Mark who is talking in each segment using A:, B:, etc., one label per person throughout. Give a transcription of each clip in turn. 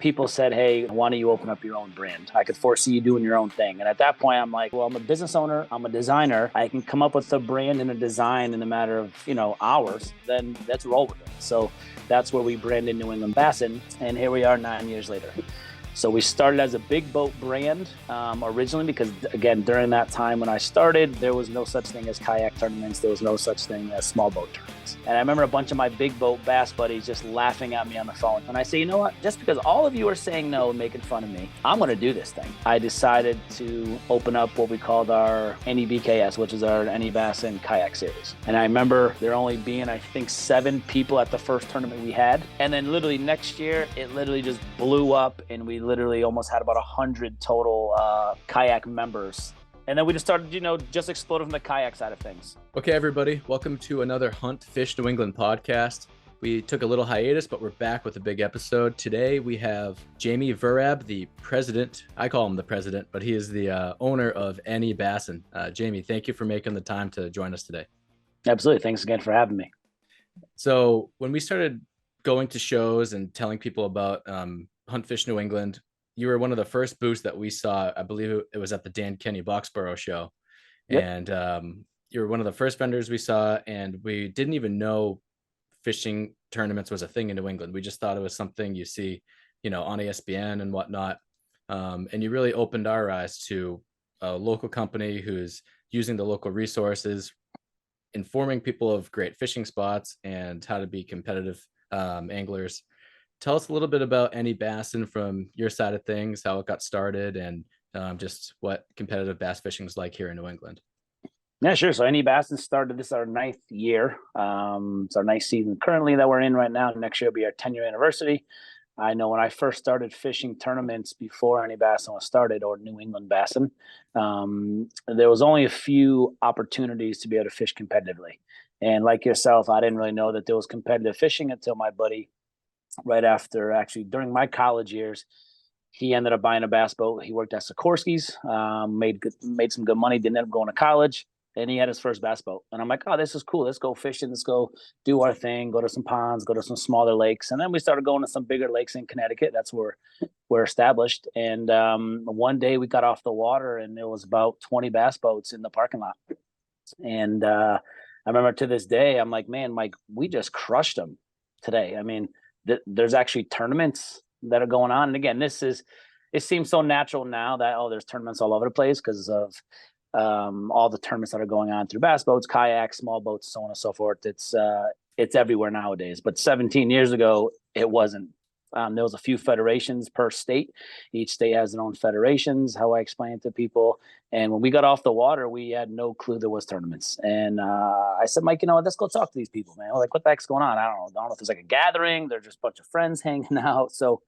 A: people said, hey, why don't you open up your own brand? I could foresee you doing your own thing. And at that point, I'm like, well, I'm a business owner. I'm a designer. I can come up with a brand and a design in a matter of, hours. Then let's roll with it. So that's where we branded New England Bassin. And here we are 9 years later. So we started as a big boat brand originally because, again, during that time when I started, there was no such thing as kayak tournaments. There was no such thing as small boat tournaments. And I remember a bunch of my big boat bass buddies just laughing at me on the phone. And I say, you know what? Just because all of you are saying no and making fun of me, I'm going to do this thing. I decided to open up what we called our NE BKS, which is our NE Bassin kayak series. And I remember there only being, I think, 7 people at the first tournament we had. And then literally next year, it literally just blew up and we literally almost had about 100 total kayak members. And then we just started, just exploded from the kayak side of things.
B: Okay, everybody, welcome to another Hunt Fish New England podcast. We took a little hiatus, but we're back with a big episode. Today we have Jamie Verab, the president. I call him the president, but he is the owner of NE Bassin. Jamie, thank you for making the time to join us today.
A: Absolutely. Thanks again for having me.
B: So when we started going to shows and telling people about Hunt Fish New England, you were one of the first booths that we saw. I believe it was at the Dan Kenny Boxborough show. Yep. And you were one of the first vendors we saw, and we didn't even know fishing tournaments was a thing in New England. We just thought it was something you see, on ESPN and whatnot. And you really opened our eyes to a local company who's using the local resources, informing people of great fishing spots and how to be competitive anglers. Tell us a little bit about NE Bassin from your side of things, how it got started, and just what competitive bass fishing is like here in New England.
A: Yeah, sure. So NE Bassin started, this our 9th year. It's our 9th season currently that we're in right now. Next year will be our 10-year anniversary. I know when I first started fishing tournaments before NE Bassin was started, or New England Bassin, there was only a few opportunities to be able to fish competitively. And like yourself, I didn't really know that there was competitive fishing until my buddy, right after, actually during my college years, he ended up buying a bass boat. He worked at Sikorsky's, made some good money, didn't end up going to college, and he had his first bass boat. And I'm like, oh, this is cool. Let's go fishing. Let's go do our thing, go to some ponds, go to some smaller lakes. And then we started going to some bigger lakes in Connecticut. That's where we're established. And one day we got off the water and there was about 20 bass boats in the parking lot. And I remember to this day, I'm like, man, Mike, we just crushed them today. I mean, there's actually tournaments that are going on. And again, it seems so natural now that, there's tournaments all over the place because of all the tournaments that are going on through bass boats, kayaks, small boats, so on and so forth. It's everywhere nowadays. But 17 years ago, it wasn't. There was a few federations per state. Each state has their own federations, how I explain it to people. And when we got off the water, we had no clue there was tournaments. And I said, Mike, let's go talk to these people, man. Like, what the heck's going on? I don't know if there's like a gathering. They're just a bunch of friends hanging out. So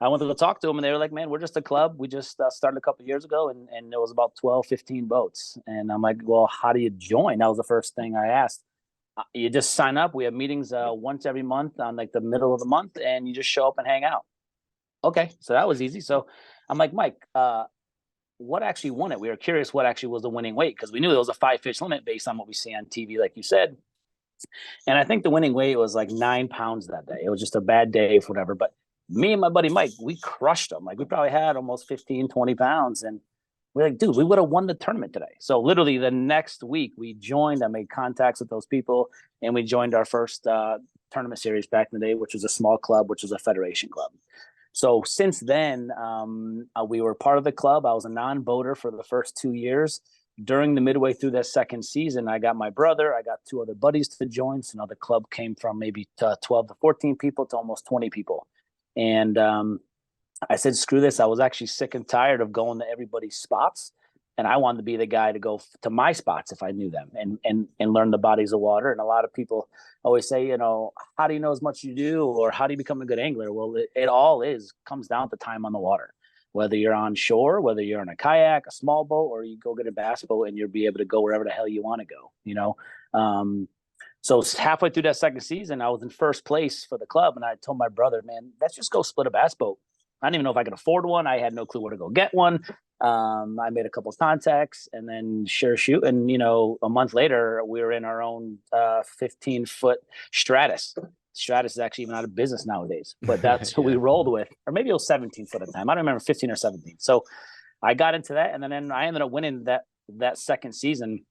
A: I went to go talk to them, and they were like, man, we're just a club. We just started a couple of years ago, and there was about 12, 15 boats. And I'm like, well, how do you join? That was the first thing I asked. You just sign up. We have meetings once every month on like the middle of the month, and you just show up and hang out. Okay, so that was easy. So I'm like, Mike, what actually won it? We were curious what actually was the winning weight because we knew there was a 5-fish limit based on what we see on TV, like you said. And I think the winning weight was like 9 pounds that day. It was just a bad day for whatever. But me and my buddy Mike, we crushed them. Like we probably had almost 15, 20 pounds. And we're like, dude, we would have won the tournament today. So literally the next week we joined. I made contacts with those people, and we joined our first tournament series back in the day, which was a small club, which was a federation club. So since then, we were part of the club. I was a non-boater for the first 2 years. During the midway through that second season, I got my brother, I got 2 other buddies to join. So now the club came from maybe 12 to 14 people to almost 20 people. And I said, screw this. I was actually sick and tired of going to everybody's spots. And I wanted to be the guy to go to my spots if I knew them and learn the bodies of water. And a lot of people always say, how do you know as much as you do? Or how do you become a good angler? Well, it all comes down to time on the water. Whether you're on shore, whether you're in a kayak, a small boat, or you go get a bass boat and you'll be able to go wherever the hell you want to go, So halfway through that second season, I was in first place for the club. And I told my brother, man, let's just go split a bass boat. I didn't even know if I could afford one. I had no clue where to go get one. I made a couple of contacts and then shoot. And, a month later, we were in our own 15-foot Stratus. Stratus is actually even out of business nowadays, but that's who we rolled with. Or maybe it was 17 foot at the time. I don't remember, 15 or 17. So I got into that, and then I ended up winning that second season.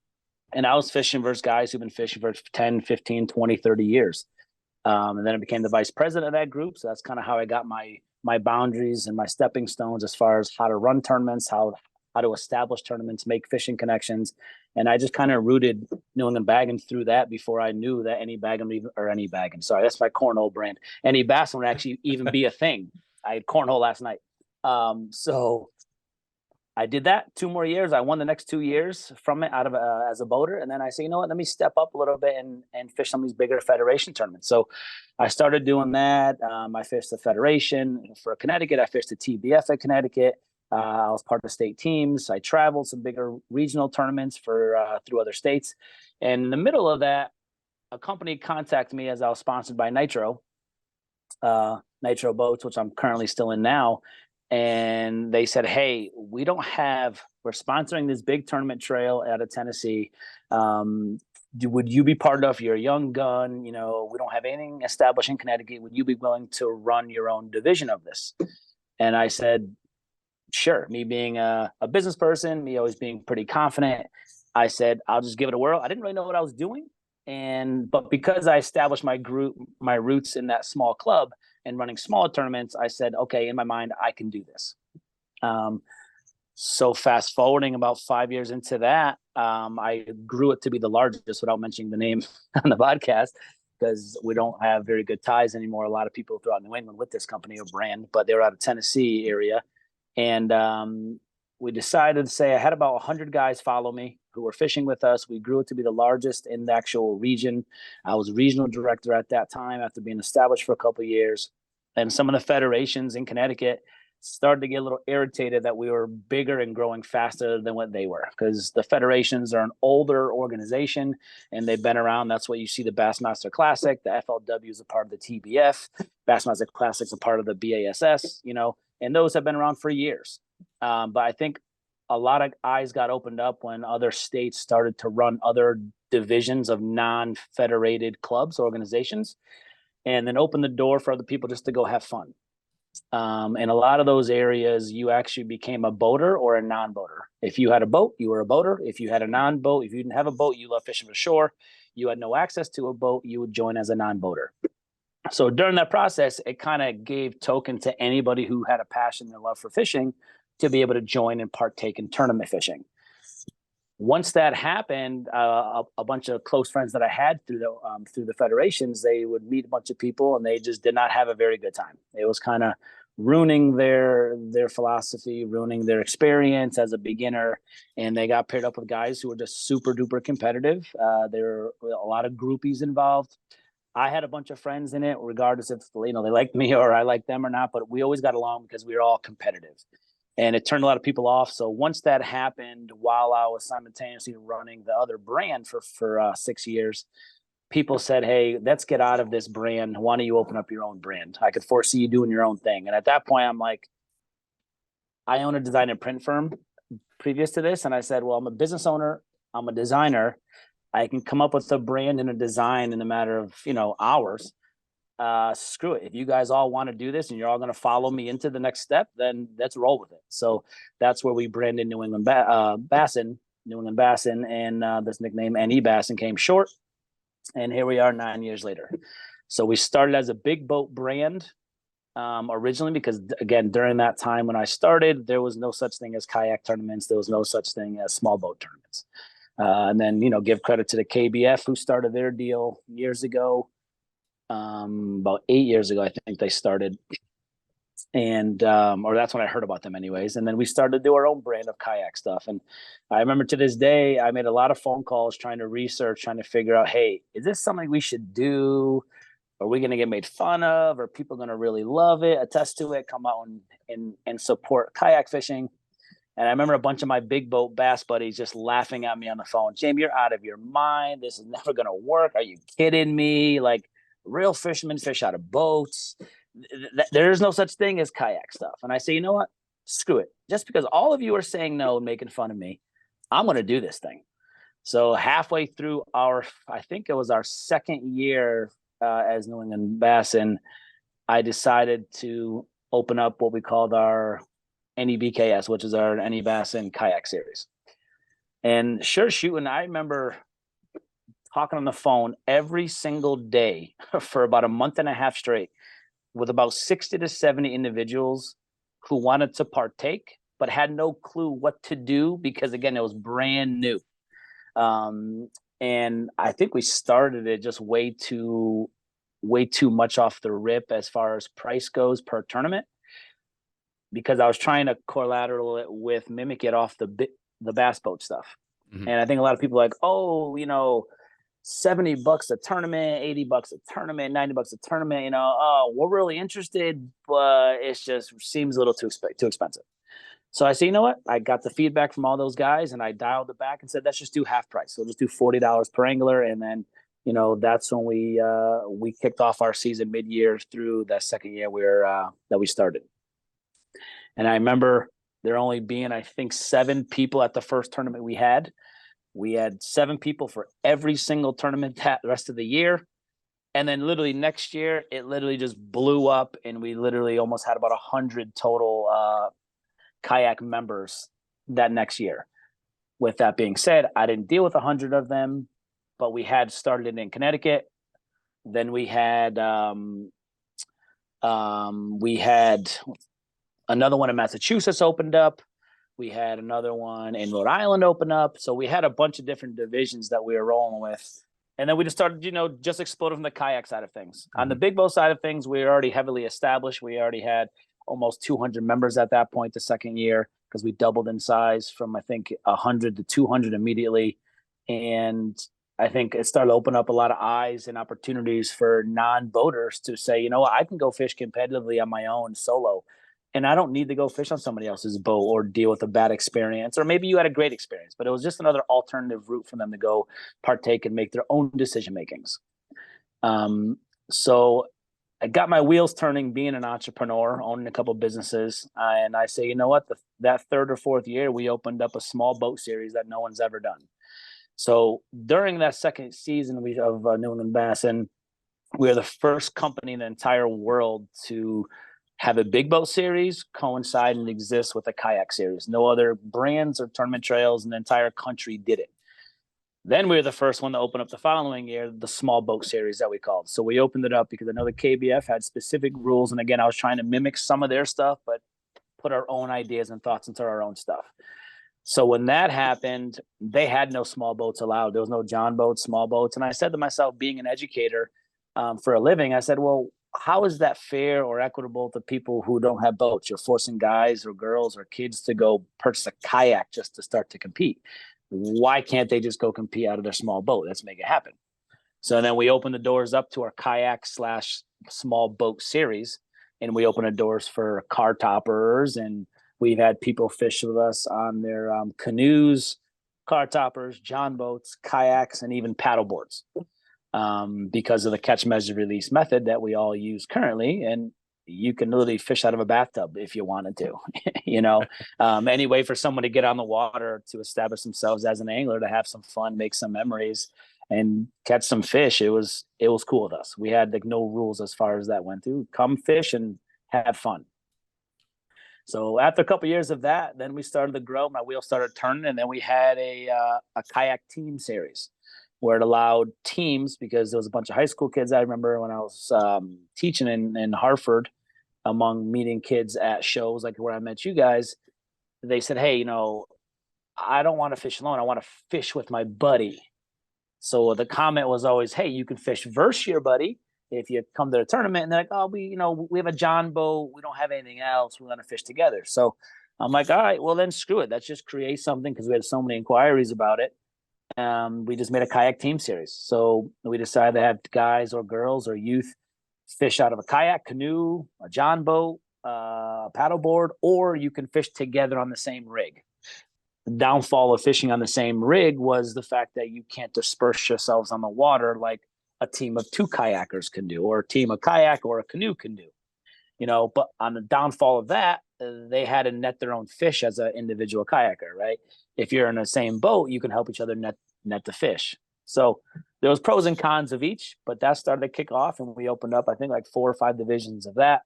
A: And I was fishing versus guys who've been fishing for 10, 15, 20, 30 years. And then I became the vice president of that group. So that's kind of how I got my boundaries and my stepping stones as far as how to run tournaments, how to establish tournaments, make fishing connections. And I just kind of rooted New England Bagging through that before I knew that NE Bagging. Sorry, that's my cornhole brand. NE Bassin would actually even be a thing. I had cornhole last night. So I did that 2 more years. I won the next 2 years from it out of as a boater. And then I say, you know what, let me step up a little bit and fish some of these bigger federation tournaments. So I started doing that. I fished the federation for Connecticut. I fished the TBF at Connecticut. I was part of state teams. I traveled some bigger regional tournaments for through other states. And in the middle of that, a company contacted me as I was sponsored by Nitro Boats, which I'm currently still in now. And they said, hey, we're sponsoring this big tournament trail out of Tennessee. Would you be part of, you're a young gun, we don't have anything established in Connecticut. Would you be willing to run your own division of this? And I said, sure. Me being a business person, me always being pretty confident, I said, I'll just give it a whirl. I didn't really know what I was doing. But because I established my roots in that small club and running smaller tournaments, I said, okay, in my mind, I can do this. So fast forwarding about 5 years into that, I grew it to be the largest, without mentioning the name on the podcast, because we don't have very good ties anymore. A lot of people throughout New England with this company or brand, but they were out of Tennessee area. And we decided to say, I had about 100 guys follow me who were fishing with us. We grew it to be the largest in the actual region. I was regional director at that time after being established for a couple of years. And some of the federations in Connecticut started to get a little irritated that we were bigger and growing faster than what they were, because the federations are an older organization and they've been around. That's what you see the Bassmaster Classic. The FLW is a part of the TBF. Bassmaster Classic is a part of the BASS, and those have been around for years. But I think a lot of eyes got opened up when other states started to run other divisions of non-federated clubs, organizations, and then open the door for other people just to go have fun. In a lot of those areas, you actually became a boater or a non-boater. If you had a boat, you were a boater. If you had a non-boat, if you didn't have a boat, you loved fishing for shore, you had no access to a boat, you would join as a non-boater. So during that process, it kind of gave token to anybody who had a passion and love for fishing to be able to join and partake in tournament fishing. Once that happened, a bunch of close friends that I had through the federations, they would meet a bunch of people and they just did not have a very good time. It was kind of ruining their philosophy, ruining their experience as a beginner. And they got paired up with guys who were just super duper competitive. There were a lot of groupies involved. I had a bunch of friends in it, regardless if they liked me or I liked them or not, but we always got along because we were all competitive. And it turned a lot of people off. So once that happened, while I was simultaneously running the other brand for 6 years, people said, hey, let's get out of this brand. Why don't you open up your own brand? I could foresee you doing your own thing. And at that point, I'm like, I own a design and print firm previous to this. And I said, well, I'm a business owner. I'm a designer. I can come up with a brand and a design in a matter of, hours. Screw it. If you guys all want to do this and you're all going to follow me into the next step, then let's roll with it. So that's where we branded New England Bassin, and this nickname NE Bassin came short. And here we are 9 years later. So we started as a big boat brand originally, because again, during that time when I started, there was no such thing as kayak tournaments. There was no such thing as small boat tournaments. And then, give credit to the KBF who started their deal years ago. About 8 years ago, I think they started, and or that's when I heard about them anyways. And then we started to do our own brand of kayak stuff. And I remember to this day, I made a lot of phone calls trying to figure out, hey, is this something we should do? Are we going to get made fun of? Are people going to really love it, attest to it, come out and support kayak fishing? And I remember a bunch of my big boat bass buddies just laughing at me on the phone. Jamie, you're out of your mind. This is never going to work. Are you kidding me? Like, real fishermen fish out of boats. There's no such thing as kayak stuff. And I say, you know what? Screw it. Just because all of you are saying no and making fun of me, I'm going to do this thing. So halfway through I think it was our second year as New England Bassin, I decided to open up what we called our NEBKS, which is our NE Bassin kayak series. And sure shooting, I remember talking on the phone every single day for about a month and a half straight with about 60 to 70 individuals who wanted to partake, but had no clue what to do because, again, it was brand new. And I think we started it just way too much off the rip as far as price goes per tournament, because I was trying to collateral it with mimic it off the bass boat stuff. Mm-hmm. And I think a lot of people are like, oh, you know, $70 a tournament, $80 a tournament, $90 a tournament, you know, oh, we're really interested, but it's just seems a little too expensive. So I said, you know what? I got the feedback from all those guys and I dialed it back and said, let's just do half price. So just do $40 per angler. And then, you know, that's when we kicked off our season mid-year through that second year that we started. And I remember there only being, I think, 7 people at the first tournament we had. We had 7 people for every single tournament that the rest of the year. And then literally next year, it literally just blew up. And we literally almost had about 100 total kayak members that next year. With that being said, I didn't deal with 100 of them, but we had started it in Connecticut. Then we had another one in Massachusetts opened up. We had another one in Rhode Island open up. So we had a bunch of different divisions that we were rolling with. And then we just started, you know, just exploded from the kayak side of things. Mm-hmm. On the big boat side of things, we were already heavily established. We already had almost 200 members at that point the second year, because we doubled in size from, I think, 100 to 200 immediately. And I think it started to open up a lot of eyes and opportunities for non-boaters to say, you know what, I can go fish competitively on my own solo. And I don't need to go fish on somebody else's boat or deal with a bad experience. Or maybe you had a great experience, but it was just another alternative route for them to go partake and make their own decision makings. So I got my wheels turning being an entrepreneur, owning a couple of businesses. And I say, you know what, that third or fourth year, we opened up a small boat series that no one's ever done. So during that second season of New England Bassin, we are the first company in the entire world to have a big boat series coincide and exist with a kayak series. No other brands or tournament trails in the entire country did it. Then we were the first one to open up the following year, the small boat series that we called. So we opened it up because I know the KBF had specific rules. And again, I was trying to mimic some of their stuff, but put our own ideas and thoughts into our own stuff. So when that happened, they had no small boats allowed. There was no John boats, small boats. And I said to myself, being an educator for a living, I said, well, how is that fair or equitable to people who don't have boats? You're forcing guys or girls or kids to go purchase a kayak just to start to compete. Why can't they just go compete out of their small boat? Let's make it happen. So then we opened the doors up to our kayak / small boat series, and we opened the doors for car toppers, and we've had people fish with us on their canoes, car toppers, John boats, kayaks, and even paddle boards. Because of the catch, measure, release method that we all use currently. And you can literally fish out of a bathtub if you wanted to, you know, any way for someone to get on the water to establish themselves as an angler, to have some fun, make some memories and catch some fish. It was cool with us. We had like no rules as far as that went through. Come fish and have fun. So after a couple of years of that, then we started to grow. My wheels started turning, and then we had a kayak team series, where it allowed teams, because there was a bunch of high school kids. I remember when I was teaching in Hartford, among meeting kids at shows like where I met you guys, they said, hey, you know, I don't want to fish alone. I want to fish with my buddy. So the comment was always, hey, you can fish versus your buddy if you come to the tournament. And they're like, oh, we have a John boat. We don't have anything else. We're going to fish together. So I'm like, all right, well then screw it. Let's just create something, because we had so many inquiries about it. We just made a kayak team series. So we decided to have guys or girls or youth fish out of a kayak, canoe, a John boat, a paddleboard, or you can fish together on the same rig. The downfall of fishing on the same rig was the fact that you can't disperse yourselves on the water like a team of 2 kayakers can do, or a team of kayak or a canoe can do. You know, but on the downfall of that, they had to net their own fish as an individual kayaker, right? If you're in the same boat, you can help each other net the fish. So there was pros and cons of each, but that started to kick off, and we opened up, I think, like 4 or 5 divisions of that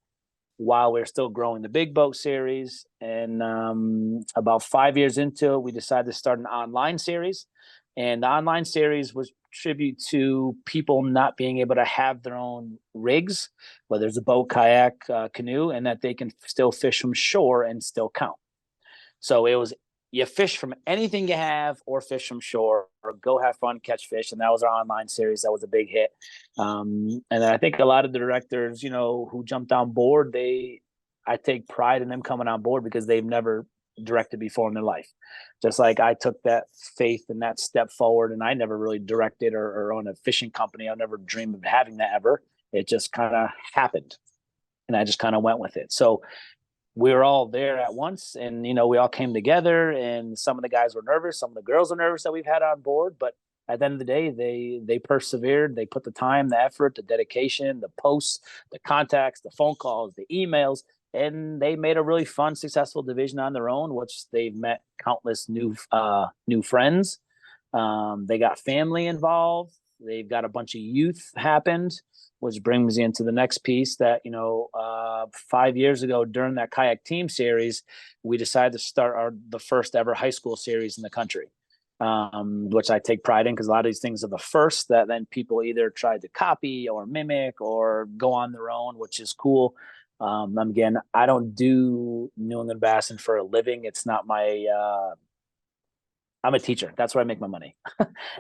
A: while we are still growing the big boat series. And about 5 years into it, we decided to start an online series. And the online series was tribute to people not being able to have their own rigs, whether it's a boat, kayak, canoe, and that they can still fish from shore and still count. So it was, you fish from anything you have or fish from shore or go have fun, catch fish. And that was our online series. That was a big hit. And I think a lot of the directors, who jumped on board, I take pride in them coming on board because they've never directed before in their life. Just like I took that faith and that step forward, and I never really directed or owned a fishing company. I never dreamed of having that ever. It just kind of happened, and I just kind of went with it. So we were all there at once, and we all came together, and some of the guys were nervous, some of the girls were nervous that we've had on board, but at the end of the day, they persevered. They put the time, the effort, the dedication, the posts, the contacts, the phone calls, the emails, and they made a really fun, successful division on their own, which they've met countless new friends. They got family involved. They've got a bunch of youth happened, which brings me into the next piece that, 5 years ago during that kayak team series, we decided to start the first ever high school series in the country, which I take pride in because a lot of these things are the first that then people either tried to copy or mimic or go on their own, which is cool. Again, I don't do New England Bassin for a living. It's not my, I'm a teacher. That's where I make my money.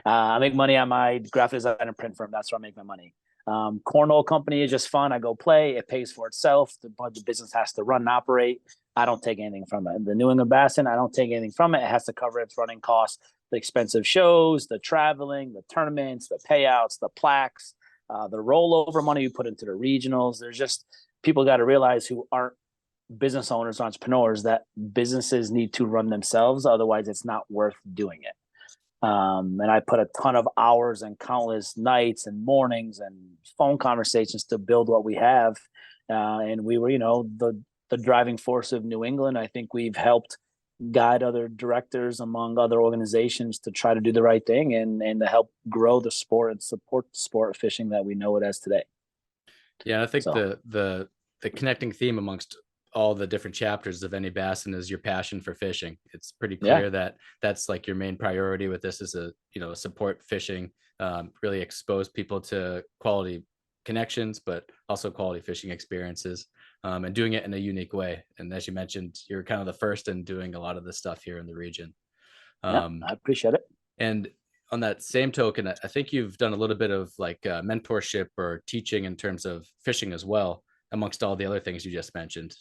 A: I make money on my graphic design and print firm. That's where I make my money. Cornhole company is just fun. I go play. It pays for itself. The business has to run and operate. I don't take anything from it. The New England Bassin, I don't take anything from it. It has to cover its running costs, the expensive shows, the traveling, the tournaments, the payouts, the plaques, the rollover money you put into the regionals. There's just people got to realize who aren't business owners, entrepreneurs, that businesses need to run themselves. Otherwise, it's not worth doing it. And I put a ton of hours and countless nights and mornings and phone conversations to build what we have. And we were, the driving force of New England. I think we've helped guide other directors among other organizations to try to do the right thing and to help grow the sport and support the sport of fishing that we know it as today.
B: Yeah, I think the connecting theme amongst all the different chapters of NE Bassin is your passion for fishing. It's pretty clear that that's like your main priority with this is support fishing, really expose people to quality connections, but also quality fishing experiences, and doing it in a unique way. And as you mentioned, you're kind of the first in doing a lot of this stuff here in the region.
A: I appreciate it.
B: And on that same token, I think you've done a little bit of like mentorship or teaching in terms of fishing as well, amongst all the other things you just mentioned.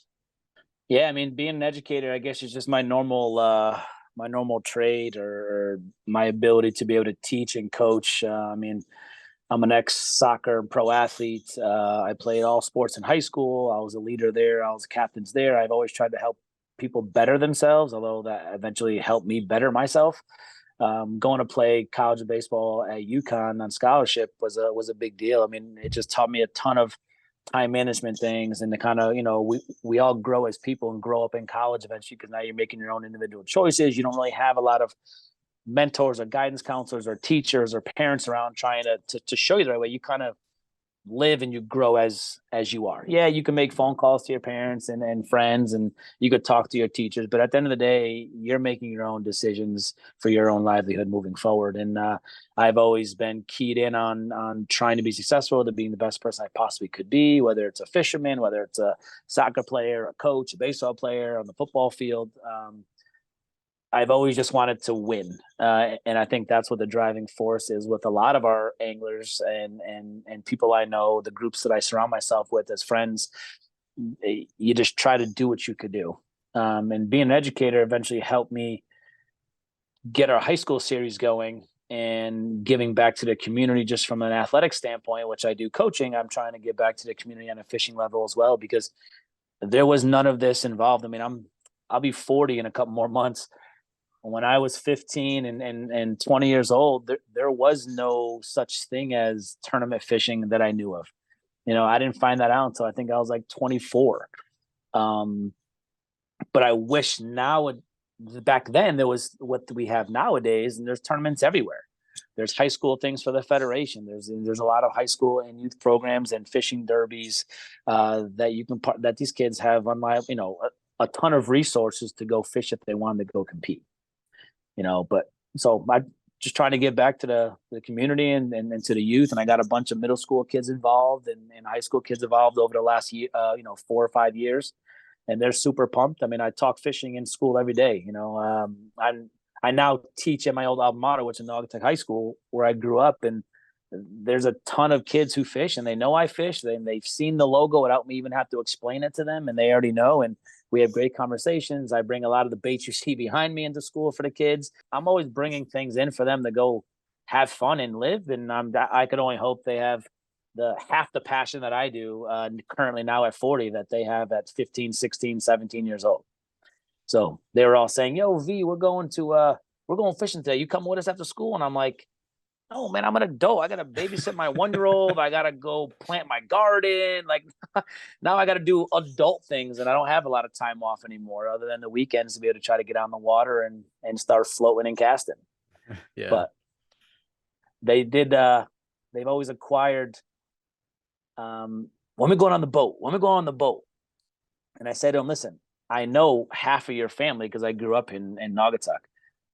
A: Yeah, I mean, being an educator, I guess, is just my normal trade or my ability to be able to teach and coach. I mean, I'm an ex-soccer pro athlete. I played all sports in high school. I was a leader there. I was captains there. I've always tried to help people better themselves, although that eventually helped me better myself. Going to play college baseball at UConn on scholarship was a big deal. I mean, it just taught me a ton of time management things and the kind of, we all grow as people and grow up in college eventually because now you're making your own individual choices. You don't really have a lot of mentors or guidance counselors or teachers or parents around trying to show you the right way. You kind of live and you grow as you are. Yeah, you can make phone calls to your parents and friends, and you could talk to your teachers, but at the end of the day, you're making your own decisions for your own livelihood moving forward. And I've always been keyed in on trying to be successful, to being the best person I possibly could be, whether it's a fisherman, whether it's a soccer player, a coach, a baseball player on the football field. I've always just wanted to win. And I think that's what the driving force is with a lot of our anglers and people I know, the groups that I surround myself with as friends. You just try to do what you could do. And being an educator eventually helped me get our high school series going and giving back to the community just from an athletic standpoint, which I do coaching. I'm trying to give back to the community on a fishing level as well, because there was none of this involved. I mean, I'll be 40 in a couple more months. When I was 15 and 20 years old, there was no such thing as tournament fishing that I knew of. I didn't find that out until I think I was like 24. But I wish back then there was what we have nowadays, and there's tournaments everywhere. There's high school things for the federation. There's a lot of high school and youth programs and fishing derbies that you can that these kids have a ton of resources to go fish if they want to go compete. But so I just trying to give back to the community and to the youth. And I got a bunch of middle school kids involved and high school kids involved over the last year, 4 or 5 years. And they're super pumped. I mean, I talk fishing in school every day. I now teach at my old alma mater, which is Naugatuck High School, where I grew up. And there's a ton of kids who fish, and they know I fish. They've seen the logo without me even have to explain it to them, and they already know. And we have great conversations. I bring a lot of the baits you see behind me into school for the kids. I'm always bringing things in for them to go have fun and live. And I could only hope they have the half the passion that I do currently now at 40 that they have at 15, 16, 17 years old. So they were all saying, "Yo, V, we're going fishing today. You come with us after school?" And I'm like, "Oh man, I'm an adult. I gotta babysit my 1-year-old. I gotta go plant my garden. Like now I gotta do adult things, and I don't have a lot of time off anymore, other than the weekends to be able to try to get on the water and start floating and casting."
B: Yeah.
A: But they did. They've always acquired. When we going on the boat, and I said to him, "Listen, I know half of your family because I grew up in Naugatuck.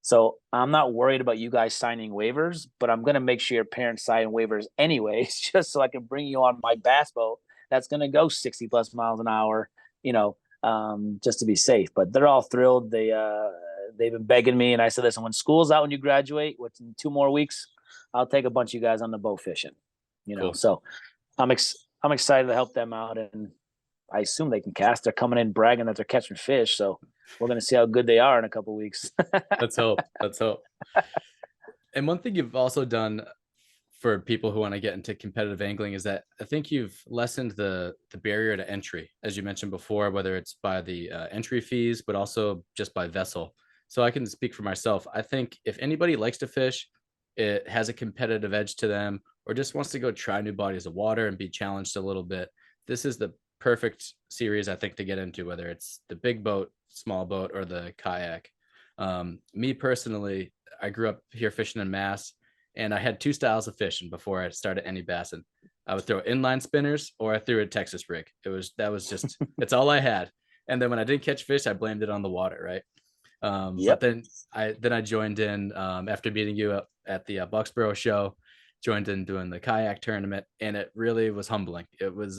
A: So I'm not worried about you guys signing waivers, but I'm going to make sure your parents sign waivers anyways, just so I can bring you on my bass boat that's going to go 60 plus miles an hour, just to be safe." But they're all thrilled. They've been begging me. And I said, "Listen, when school's out and you graduate, within 2 more weeks, I'll take a bunch of you guys on the boat fishing."
B: Cool.
A: So I'm excited to help them out. And I assume they can cast. They're coming in bragging that they're catching fish. So we're going to see how good they are in a couple of weeks.
B: Let's hope. And one thing you've also done for people who want to get into competitive angling is that I think you've lessened the barrier to entry, as you mentioned before, whether it's by the entry fees, but also just by vessel. So I can speak for myself. I think if anybody likes to fish, it has a competitive edge to them, or just wants to go try new bodies of water and be challenged a little bit, this is the perfect series I think to get into, whether it's the big boat, small boat, or the kayak. Me personally, I grew up here fishing in Mass, and I had 2 styles of fishing before I started NE BASSIN. I would throw inline spinners, or I threw a Texas rig. That was just it's all I had. And then when I didn't catch fish, I blamed it on the water, right?
A: Yep.
B: But then I joined in after meeting you at the Boxborough show, joined in doing the kayak tournament, and it really was humbling. It was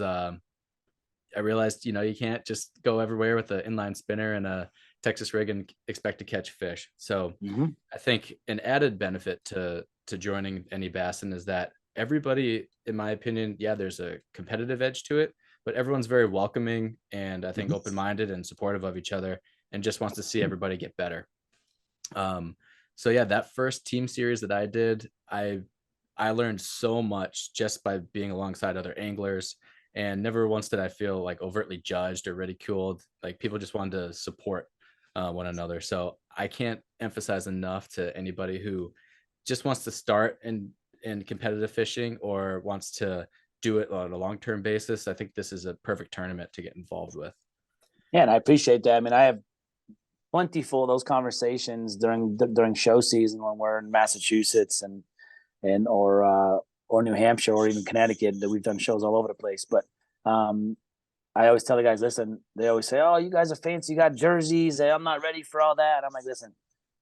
B: I realized, you can't just go everywhere with an inline spinner and a Texas rig and expect to catch fish. So I think an added benefit to joining NE BASSIN is that everybody, in my opinion, there's a competitive edge to it, but everyone's very welcoming and I think open-minded and supportive of each other and just wants to see everybody get better. So that first team series that I did, I learned so much just by being alongside other anglers. And never once did I feel like overtly judged or ridiculed. Like people just wanted to support one another. So I can't emphasize enough to anybody who just wants to start in competitive fishing or wants to do it on a long-term basis. I think this is a perfect tournament to get involved with.
A: Yeah, and I appreciate that. I mean, I have plentiful of those conversations during show season when we're in Massachusetts or New Hampshire or even Connecticut, that we've done shows all over the place. But I always tell the guys, listen, they always say, "Oh, you guys are fancy, you got jerseys. I'm not ready for all that." I'm like, listen,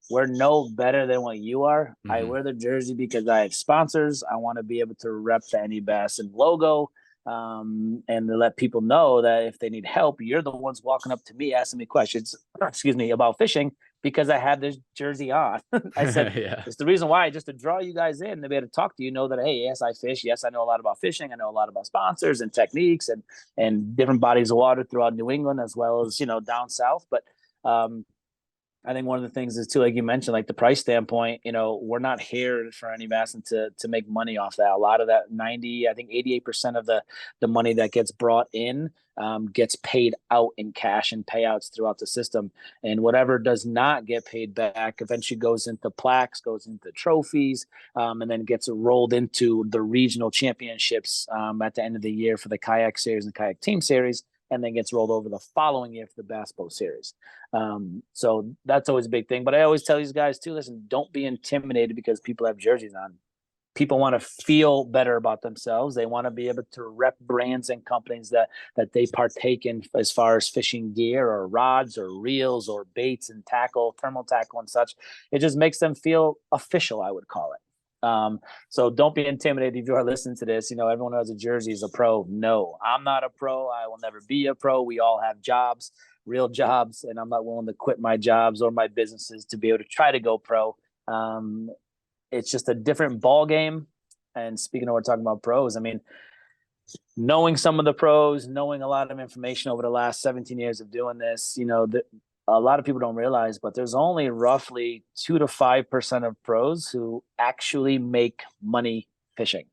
A: we're no better than what you are. I wear the jersey because I have sponsors. I want to be able to rep the NE BASSIN logo and to let people know that if they need help, you're the ones walking up to me asking me questions, about fishing because I have this jersey on. I said, It's the reason why, just to draw you guys in, to be able to talk to you, know that, hey, yes, I fish. Yes, I know a lot about fishing. I know a lot about sponsors and techniques and different bodies of water throughout New England, as well as, down south. But I think one of the things is too, like you mentioned, like the price standpoint, we're not here for NE BASSIN to make money off that. A lot of that 88% of the money that gets brought in gets paid out in cash and payouts throughout the system. And whatever does not get paid back eventually goes into plaques, goes into trophies, and then gets rolled into the regional championships at the end of the year for the kayak series and kayak team series. and then gets rolled over the following year for the Bass Pro Series. So that's always a big thing. But I always tell these guys too, listen, don't be intimidated because people have jerseys on. People want to feel better about themselves. They want to be able to rep brands and companies that they partake in as far as fishing gear or rods or reels or baits and tackle, thermal tackle and such. It just makes them feel official, I would call it. So don't be intimidated if you are listening to this. Everyone who has a jersey is a pro. No, I'm not a pro. I will never be a pro. We all have jobs, real jobs, and I'm not willing to quit my jobs or my businesses to be able to try to go pro. It's just a different ball game. And speaking of, we're talking about pros. I mean, knowing some of the pros, knowing a lot of information over the last 17 years of doing this, a lot of people don't realize, but there's only roughly 2 to 5% of pros who actually make money fishing.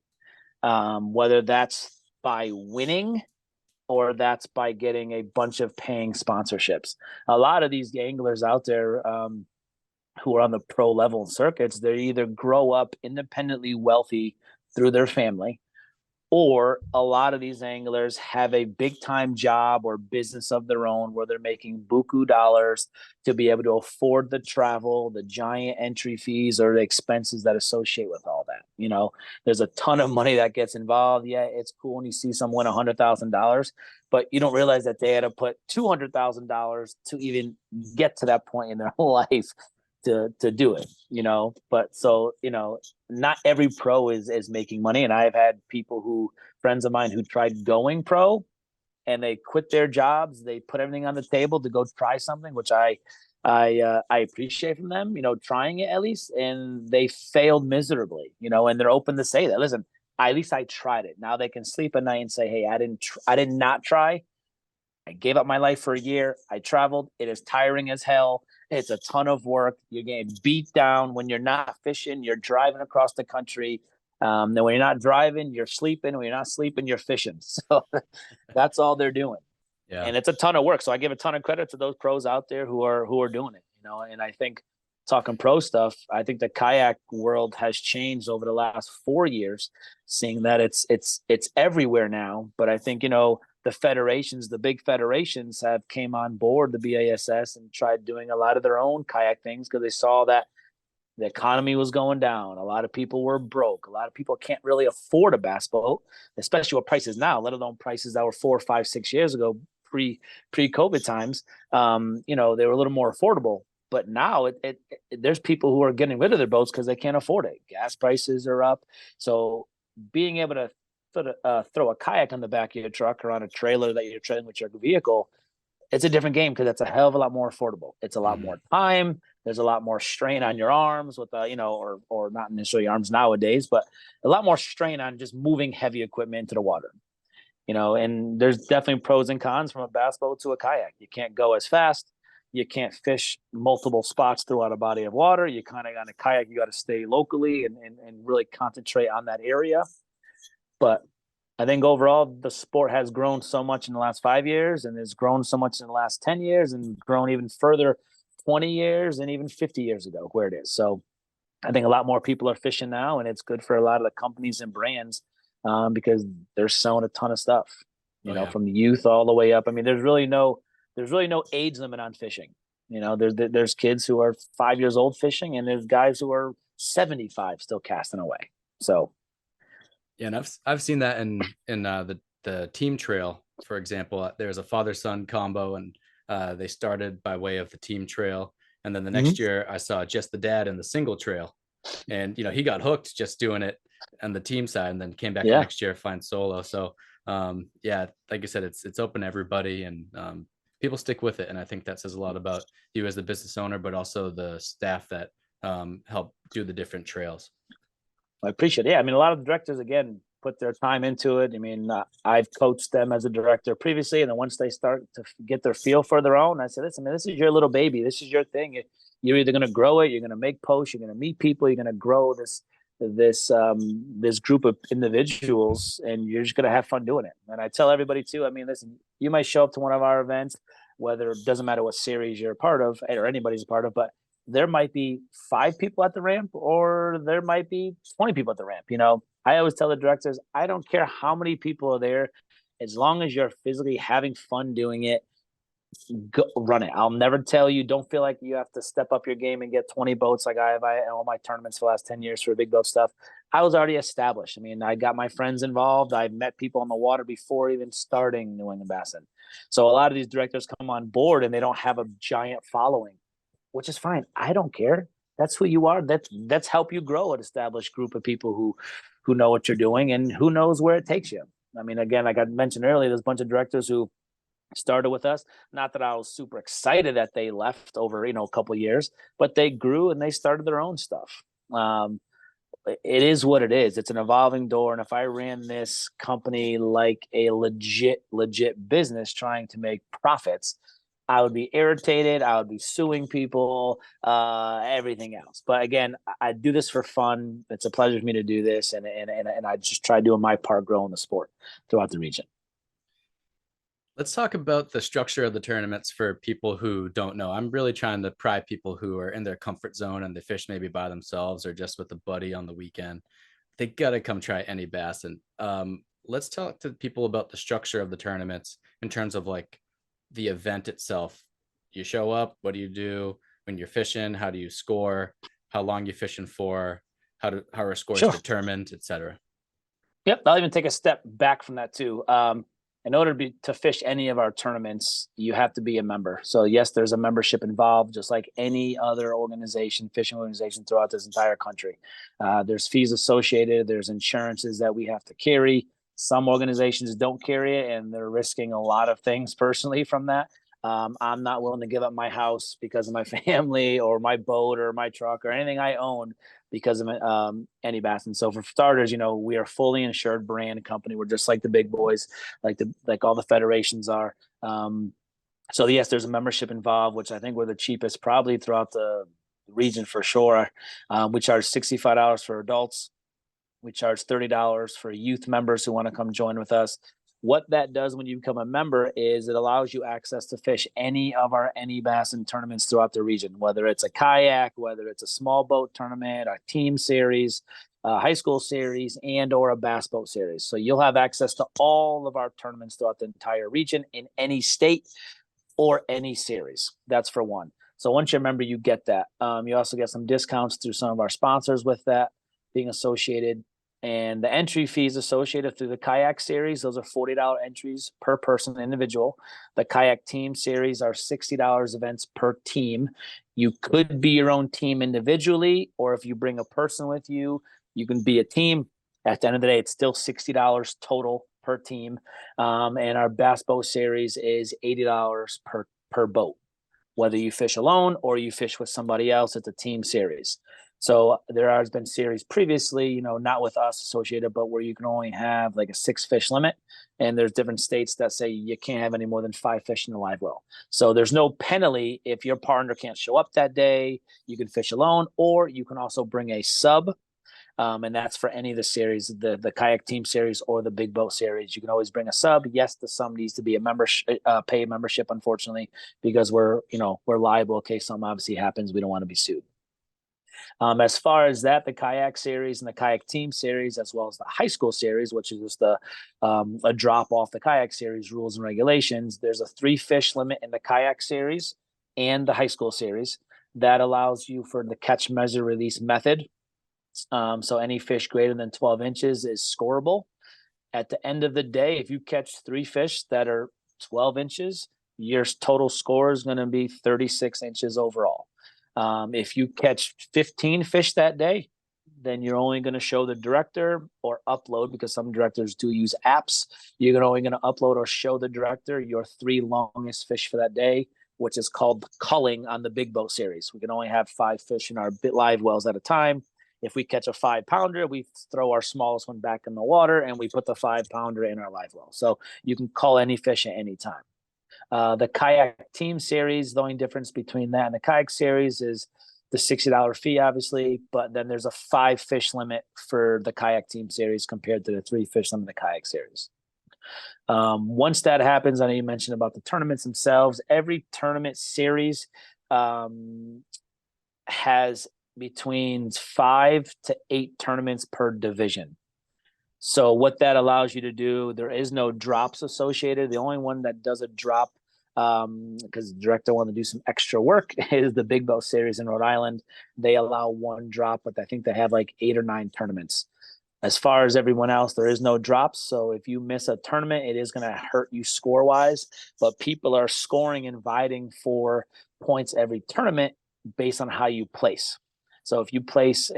A: Whether that's by winning or that's by getting a bunch of paying sponsorships. A lot of these anglers out there, who are on the pro level circuits, they either grow up independently wealthy through their family, or a lot of these anglers have a big time job or business of their own where they're making buku dollars to be able to afford the travel, the giant entry fees, or the expenses that associate with all that. There's a ton of money that gets involved. Yeah, it's cool when you see someone win $100,000, but you don't realize that they had to put $200,000 to even get to that point in their life to do it, but so, not every pro is making money. And I've had friends of mine who tried going pro and they quit their jobs. They put everything on the table to go try something, which I appreciate from them, trying it at least. And they failed miserably, and they're open to say that, listen, at least I tried it. Now they can sleep at night and say, hey, I did not try. I gave up my life for a year. I traveled. It is tiring as hell. It's a ton of work. You're getting beat down when you're not fishing. You're driving across the country. Then when you're not driving, you're sleeping. When you're not sleeping, you're fishing. So that's all they're doing.
B: Yeah.
A: And it's a ton of work. So I give a ton of credit to those pros out there who are doing it. And I think, talking pro stuff, I think the kayak world has changed over the last 4 years, seeing that it's everywhere now. But I think, the federations, the big federations have came on board, the BASS, and tried doing a lot of their own kayak things because they saw that the economy was going down. A lot of people were broke. A lot of people can't really afford a bass boat, especially what prices now, let alone prices that were 4, 5, 6 years ago, pre-COVID times. They were a little more affordable. But now there's people who are getting rid of their boats because they can't afford it. Gas prices are up. So being able to throw a kayak on the back of your truck or on a trailer that you're trailing with your vehicle, it's a different game because it's a hell of a lot more affordable. It's a lot more time. There's a lot more strain on your arms with or not necessarily arms nowadays, but a lot more strain on just moving heavy equipment into the water. And there's definitely pros and cons from a bass boat to a kayak. You can't go as fast. You can't fish multiple spots throughout a body of water. You kind of, on a kayak, you got to stay locally and really concentrate on that area. But I think overall, the sport has grown so much in the last 5 years, and has grown so much in the last 10 years, and grown even further 20 years and even 50 years ago where it is. So I think a lot more people are fishing now, and it's good for a lot of the companies and brands because they're selling a ton of stuff, from the youth all the way up. I mean, there's really no age limit on fishing. There's kids who are 5 years old fishing, and there's guys who are 75 still casting away. So.
B: Yeah, and I've seen that in the team trail, for example. There's a father-son combo, and they started by way of the team trail, and then the next year I saw just the dad in the single trail, and he got hooked just doing it on the team side, and then came back the next year to find solo. So like you said, it's open to everybody, and people stick with it, and I think that says a lot about you as the business owner, but also the staff that help do the different trails.
A: I appreciate it. Yeah, I mean, a lot of the directors, again, put their time into it. I mean, I've coached them as a director previously, and then once they start to get their feel for their own, I said, listen, man, this is your little baby. This is your thing. You're either going to grow it, you're going to make posts, you're going to meet people, you're going to grow this group of individuals, and you're just going to have fun doing it. And I tell everybody too, I mean, listen, you might show up to one of our events, whether it doesn't matter what series you're a part of or anybody's a part of, but there might be 5 people at the ramp, or there might be 20 people at the ramp. I always tell the directors, I don't care how many people are there. As long as you're physically having fun doing it, go run it. I'll never tell you, don't feel like you have to step up your game and get 20 boats like I have in all my tournaments for the last 10 years for big boat stuff. I was already established. I mean, I got my friends involved. I met people on the water before even starting New England Bassin. So a lot of these directors come on board and they don't have a giant following, which is fine. I don't care. That's who you are. That's help you grow an established group of people who know what you're doing and who knows where it takes you. I mean, again, like I mentioned earlier, there's a bunch of directors who started with us. Not that I was super excited that they left over, a couple of years, but they grew and they started their own stuff. It is what it is. It's an evolving door. And if I ran this company like a legit business trying to make profits, I would be irritated. I would be suing people, everything else. But again, I do this for fun. It's a pleasure for me to do this. And I just try doing my part growing the sport throughout the region.
B: Let's talk about the structure of the tournaments for people who don't know. I'm really trying to pry people who are in their comfort zone and they fish maybe by themselves or just with a buddy on the weekend. They got to come try NE Bassin. Let's talk to people about the structure of the tournaments in terms of like the event itself. You show up, what do you do when you're fishing? How do you score? How long you fishing for? How are scores
A: Sure.
B: determined, etc.
A: Yep, I'll even take a step back from that too. In order to fish any of our tournaments, you have to be a member. So yes, there's a membership involved, just like any other organization, fishing organization throughout this entire country. There's fees associated. There's insurances that we have to carry. Some organizations don't carry it, and they're risking a lot of things personally from that. I'm not willing to give up my house because of my family or my boat or my truck or anything I own because of NE Bassin. So for starters, we are fully insured brand company. We're just like the big boys, like all the federations are. So yes, there's a membership involved, which I think we're the cheapest probably throughout the region for sure. We charge $65 for adults. We charge $30 for youth members who want to come join with us. What that does when you become a member is it allows you access to fish any of our NE Bassin tournaments throughout the region, whether it's a kayak, whether it's a small boat tournament, a team series, a high school series, and or a bass boat series. So you'll have access to all of our tournaments throughout the entire region in any state or any series. That's for one. So once you're a member, you get that. You also get some discounts through some of our sponsors with that being associated. And the entry fees associated through the kayak series, those are $40 entries per person individual. The kayak team series are $60 events per team. You could be your own team individually, or if you bring a person with you, you can be a team. At the end of the day, it's still $60 total per team. And our bass boat series is $80 per boat. Whether you fish alone or you fish with somebody else, it's a team series. So there has been series previously, not with us associated, but where you can only have like a 6 fish limit. And there's different states that say you can't have any more than 5 fish in the live well. So there's no penalty if your partner can't show up that day. You can fish alone, or you can also bring a sub. And that's for any of the series, the kayak team series or the big boat series. You can always bring a sub. Yes, the sub needs to be a membership, paid membership, unfortunately, because we're liable in case something obviously happens. We don't want to be sued. As far as that, the kayak series and the kayak team series, as well as the high school series, which is just a drop off the kayak series rules and regulations, there's a 3 fish limit in the kayak series and the high school series that allows you for the catch, measure, release method. So any fish greater than 12 inches is scoreable. At the end of the day, if you catch 3 fish that are 12 inches, your total score is going to be 36 inches overall. If you catch 15 fish that day, then you're only going to show the director or upload, because some directors do use apps. You're only going to upload or show the director your 3 longest fish for that day, which is called culling on the big boat series. We can only have 5 fish in our live wells at a time. If we catch a 5-pounder, we throw our smallest one back in the water and we put the 5-pounder in our live well. So you can call any fish at any time. The kayak team series, the only difference between that and the kayak series is the $60 fee, obviously, but then there's a 5 fish limit for the kayak team series compared to the 3 fish limit in the kayak series. Once that happens, I know you mentioned about the tournaments themselves. Every tournament series has between 5 to 8 tournaments per division. So what that allows you to do, there is no drops associated. The only one that does a drop, because the director wanted to do some extra work, is the Big Boat Series in Rhode Island. They allow one drop, but I think they have like 8 or 9 tournaments. As far as everyone else, there is no drops. So if you miss a tournament, it is going to hurt you score wise. But people are scoring and vying for points every tournament based on how you place. So if you place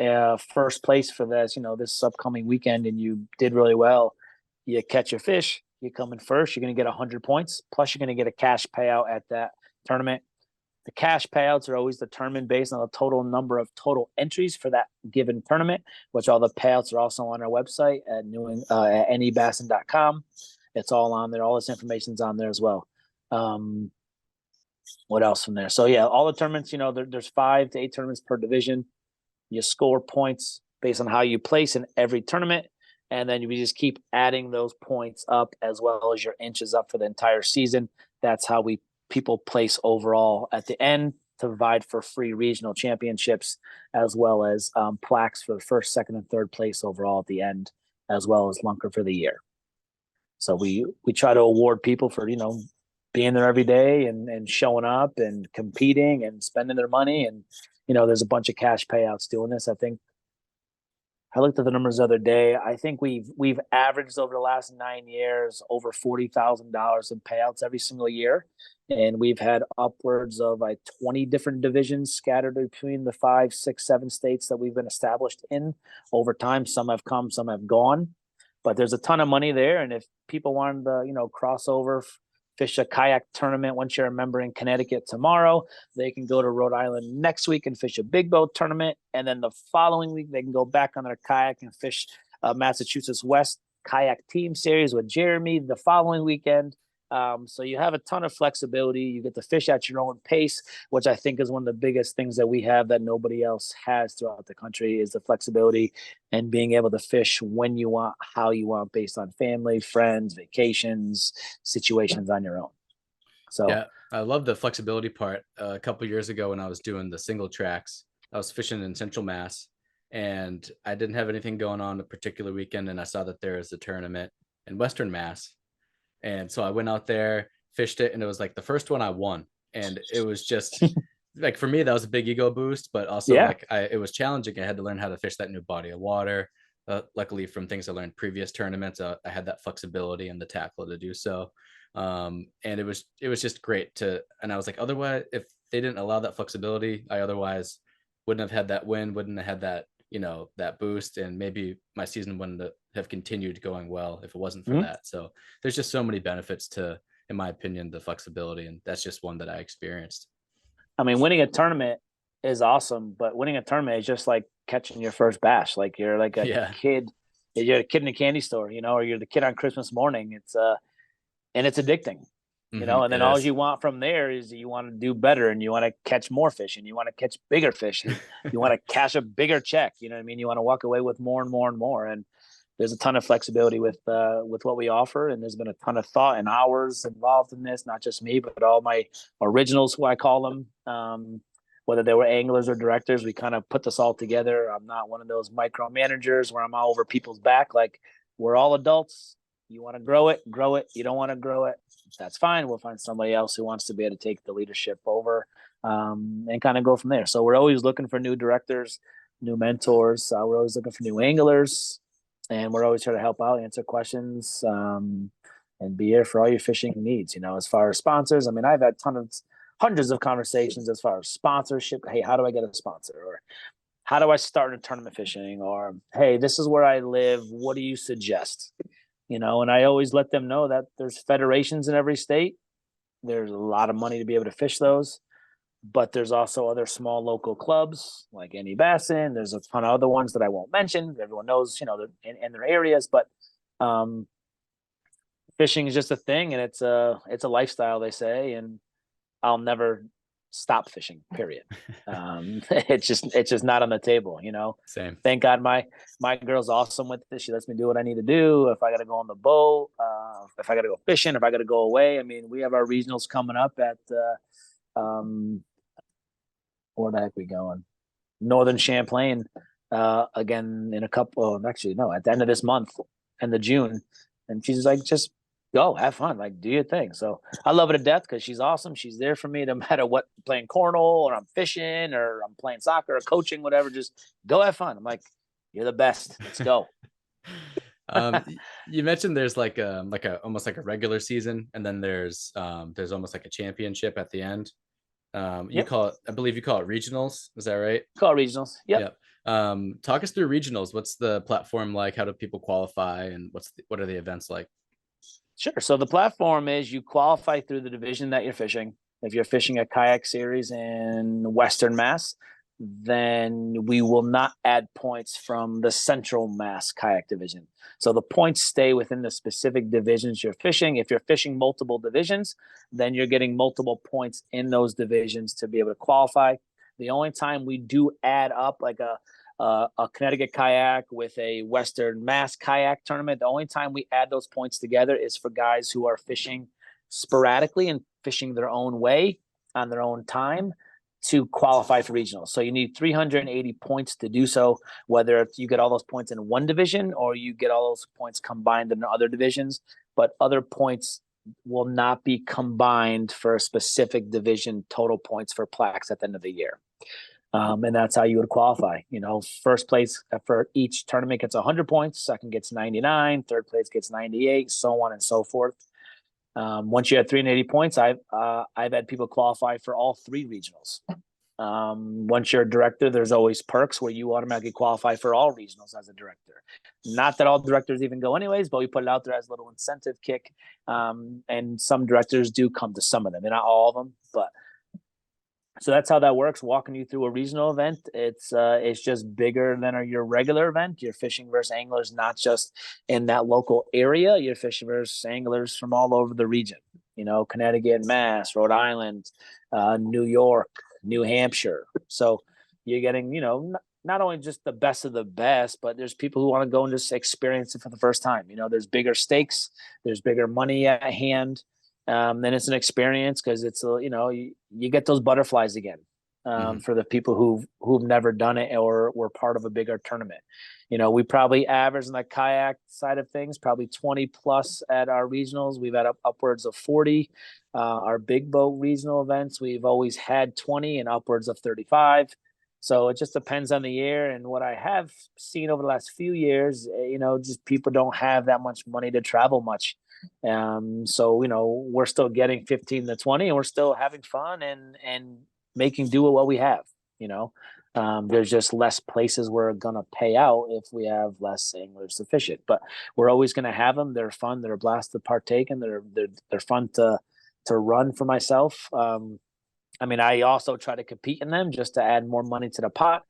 A: first place for this, this upcoming weekend, and you did really well, you catch a fish, you come in first, you're going to get 100 points. Plus, you're going to get a cash payout at that tournament. The cash payouts are always determined based on the total number of total entries for that given tournament, which all the payouts are also on our website at at nebassin.com. It's all on there. All this information's on there as well. What else from there? So yeah, all the tournaments, there's 5 to 8 tournaments per division. You score points based on how you place in every tournament. And then you just keep adding those points up as well as your inches up for the entire season. That's how people place overall at the end to vie for free regional championships, as well as plaques for the first, second, and third place overall at the end, as well as lunker for the year. So we try to award people for being there every day and showing up and competing and spending their money. And there's a bunch of cash payouts doing this. I think I looked at the numbers the other day. I think we've averaged over the last 9 years over $40,000 in payouts every single year, and we've had upwards of 20 different divisions scattered between the 5, 6, 7 states that we've been established in over time. Some have come, some have gone, but there's a ton of money there. And if people wanted to, cross over, fish a kayak tournament once you're a member in Connecticut tomorrow, they can go to Rhode Island next week and fish a big boat tournament. And then the following week, they can go back on their kayak and fish Massachusetts West Kayak Team Series with Jeremy the following weekend. So you have a ton of flexibility. You get to fish at your own pace, which I think is one of the biggest things that we have that nobody else has throughout the country, is the flexibility and being able to fish when you want, how you want, based on family, friends, vacations, situations on your own. So
B: yeah, I love the flexibility part. A couple of years ago when I was doing the single tracks, I was fishing in Central Mass, and I didn't have anything going on a particular weekend, and I saw that there is a tournament in Western Mass. And so I went out there, fished it, and it was like the first one I won. And it was just like, for me, that was a big ego boost, but also it was challenging. I had to learn how to fish that new body of water. Luckily, from things I learned previous tournaments, I had that flexibility and the tackle to do so. And it was just great and I was like, otherwise, if they didn't allow that flexibility, I otherwise wouldn't have had that win, wouldn't have had that, that boost, and maybe my season wouldn't have continued going well if it wasn't for that. So there's just so many benefits to, in my opinion, the flexibility, and that's just one that I experienced.
A: I mean, winning a tournament is awesome, but winning a tournament is just like catching your first bass. Like you're like a kid, you're a kid in a candy store, or you're the kid on Christmas morning. And it's addicting. And then all you want from there is you want to do better, and you want to catch more fish, and you want to catch bigger fish, and you want to cash a bigger check. You know what I mean? You want to walk away with more and more and more. And there's a ton of flexibility with what we offer. And there's been a ton of thought and hours involved in this, not just me, but all my originals, who I call them, whether they were anglers or directors. We kind of put this all together. I'm not one of those micromanagers where I'm all over people's back. Like, we're all adults. You want to grow it, grow it. You don't want to grow it, that's fine. We'll find somebody else who wants to be able to take the leadership over, and kind of go from there. So we're always looking for new directors, new mentors. We're always looking for new anglers, and we're always here to help out, answer questions, and be here for all your fishing needs. As far as sponsors, I mean, I've had hundreds of conversations as far as sponsorship. Hey, how do I get a sponsor? Or how do I start in tournament fishing? Or, hey, this is where I live. What do you suggest? And I always let them know that there's federations in every state. There's a lot of money to be able to fish those, but there's also other small local clubs like NE Bassin. There's a ton of other ones that I won't mention. Everyone knows, in their areas, but fishing is just a thing, and it's a lifestyle, they say, and I'll never stop fishing, period. It's just not on the table.
B: Same.
A: Thank God my girl's awesome with this. She lets me do what I need to do. If I got to go on the boat, if I got to go fishing, if I got to go away. I mean, we have our regionals coming up at where the heck we going? Northern Champlain, again in a couple. Actually, no, at the end of this month. end of June. And she's like, just go, have fun, like do your thing. So I love her to death because she's awesome. She's there for me no matter what, playing cornhole or I'm fishing or I'm playing soccer or coaching, whatever. Just go have fun. I'm like, you're the best. Let's go.
B: You mentioned there's like a almost like a regular season, and then there's almost like a championship at the end. You
A: Yep.
B: call it, I believe you call it regionals. Is that right?
A: Call regionals. Yep.
B: Yep. Talk us through regionals. What's the platform like? How do people qualify, and what are the events like?
A: Sure. So the platform is you qualify through the division that you're fishing. If you're fishing a kayak series in Western Mass, then we will not add points from the Central Mass kayak division. So the points stay within the specific divisions you're fishing. If you're fishing multiple divisions, then you're getting multiple points in those divisions to be able to qualify. The only time we do add up like a Connecticut kayak with a Western Mass kayak tournament, the only time we add those points together is for guys who are fishing sporadically and fishing their own way on their own time to qualify for regionals. So you need 380 points to do so, whether you get all those points in one division or you get all those points combined in other divisions. But other points will not be combined for a specific division total points for plaques at the end of the year. And that's how you would qualify. First place for each tournament gets 100 points, second gets 99, third place gets 98, so on and so forth. Once you have 380 points, I've had people qualify for all three regionals. Once you're a director, there's always perks where you automatically qualify for all regionals as a director. Not that all directors even go anyways, but we put it out there as a little incentive kick. And some directors do come to some of them, and not all of them, but so that's how that works. Walking you through a regional event, it's just bigger than your regular event. You're fishing versus anglers, not just in that local area. You're fishing versus anglers from all over the region. Connecticut, Mass, Rhode Island, New York, New Hampshire. So you're getting, not only just the best of the best, but there's people who want to go and just experience it for the first time. There's bigger stakes, there's bigger money at hand. Then it's an experience because it's you get those butterflies again for the people who've never done it or were part of a bigger tournament. We probably average in the kayak side of things probably 20 plus at our regionals. We've had upwards of 40. Our big boat regional events, we've always had 20 and upwards of 35. So it just depends on the year. And what I have seen over the last few years, just people don't have that much money to travel much. So we're still getting 15 to 20 and we're still having fun and making do with what we have. There's just less places we're gonna pay out if we have less anglers to fish it, but we're always gonna have them. They're fun, they're a blast to partake in, they're fun to run for myself. I also try to compete in them just to add more money to the pot.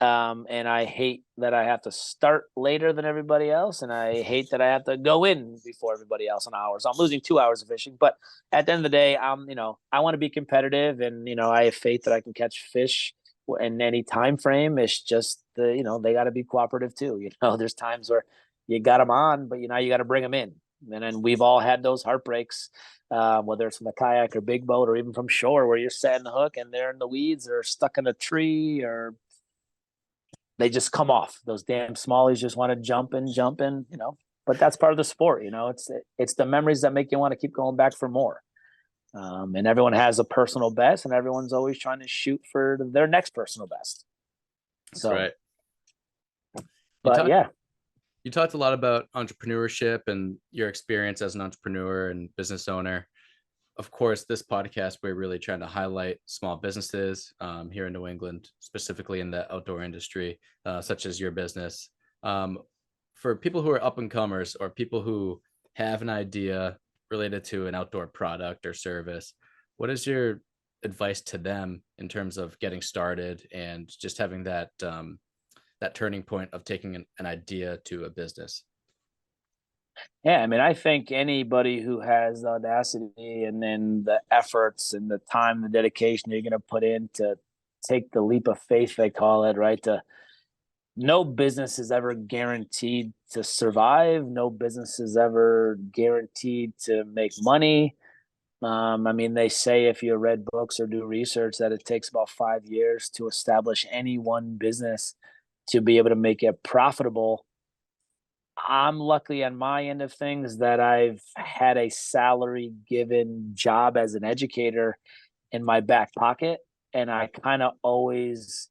A: And I hate that I have to start later than everybody else. And I hate that I have to go in before everybody else an hour. So I'm losing 2 hours of fishing. But at the end of the day, I want to be competitive and, I have faith that I can catch fish in any time frame. It's just they got to be cooperative too. There's times where you got them on, but you got to bring them in. And then we've all had those heartbreaks, whether it's from the kayak or big boat or even from shore where you're setting the hook and they're in the weeds or stuck in a tree or they just come off. Those damn smallies just want to jump in, but that's part of the sport. It's the memories that make you want to keep going back for more. And everyone has a personal best and everyone's always trying to shoot for their next personal best. So,
B: right. You talked a lot about entrepreneurship and your experience as an entrepreneur and business owner. Of course, this podcast, we're really trying to highlight small businesses here in New England, specifically in the outdoor industry, such as your business. For people who are up and comers or people who have an idea related to an outdoor product or service, what is your advice to them in terms of getting started and just having that turning point of taking an idea to a business?
A: Yeah, I think anybody who has the audacity and then the efforts and the time, the dedication you're going to put in to take the leap of faith, they call it, right? No business is ever guaranteed to survive. No business is ever guaranteed to make money. They say if you read books or do research that it takes about 5 years to establish any one business to be able to make it profitable. I'm lucky on my end of things that I've had a salary given job as an educator in my back pocket. And I kind of always,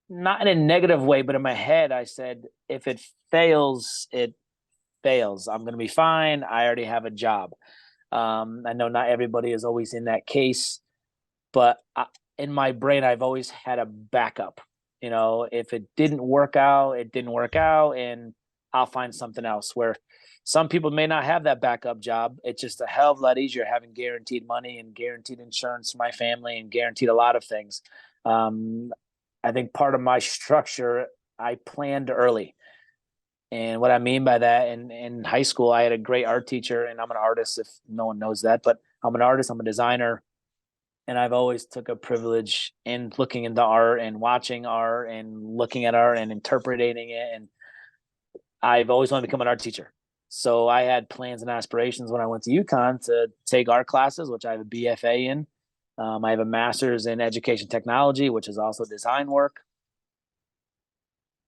A: not in a negative way, but in my head, I said, if it fails, it fails. I'm going to be fine. I already have a job. I know not everybody is always in that case, but in my brain, I've always had a backup. You know, if it didn't work out, it didn't work out, and I'll find something else. Where some people may not have that backup job. It's just a hell of a lot easier having guaranteed money and guaranteed insurance for my family and guaranteed a lot of things. Um, I think part of my structure, I planned early. And what I mean by that, in high school, I had a great art teacher, and I'm an artist if no one knows that, but I'm an artist, I'm a designer, and I've always took a privilege in looking into art and watching art and looking at art and interpreting it. And I've always wanted to become an art teacher. So I had plans and aspirations when I went to UConn to take art classes, which I have a BFA in. I have a master's in education technology, which is also design work.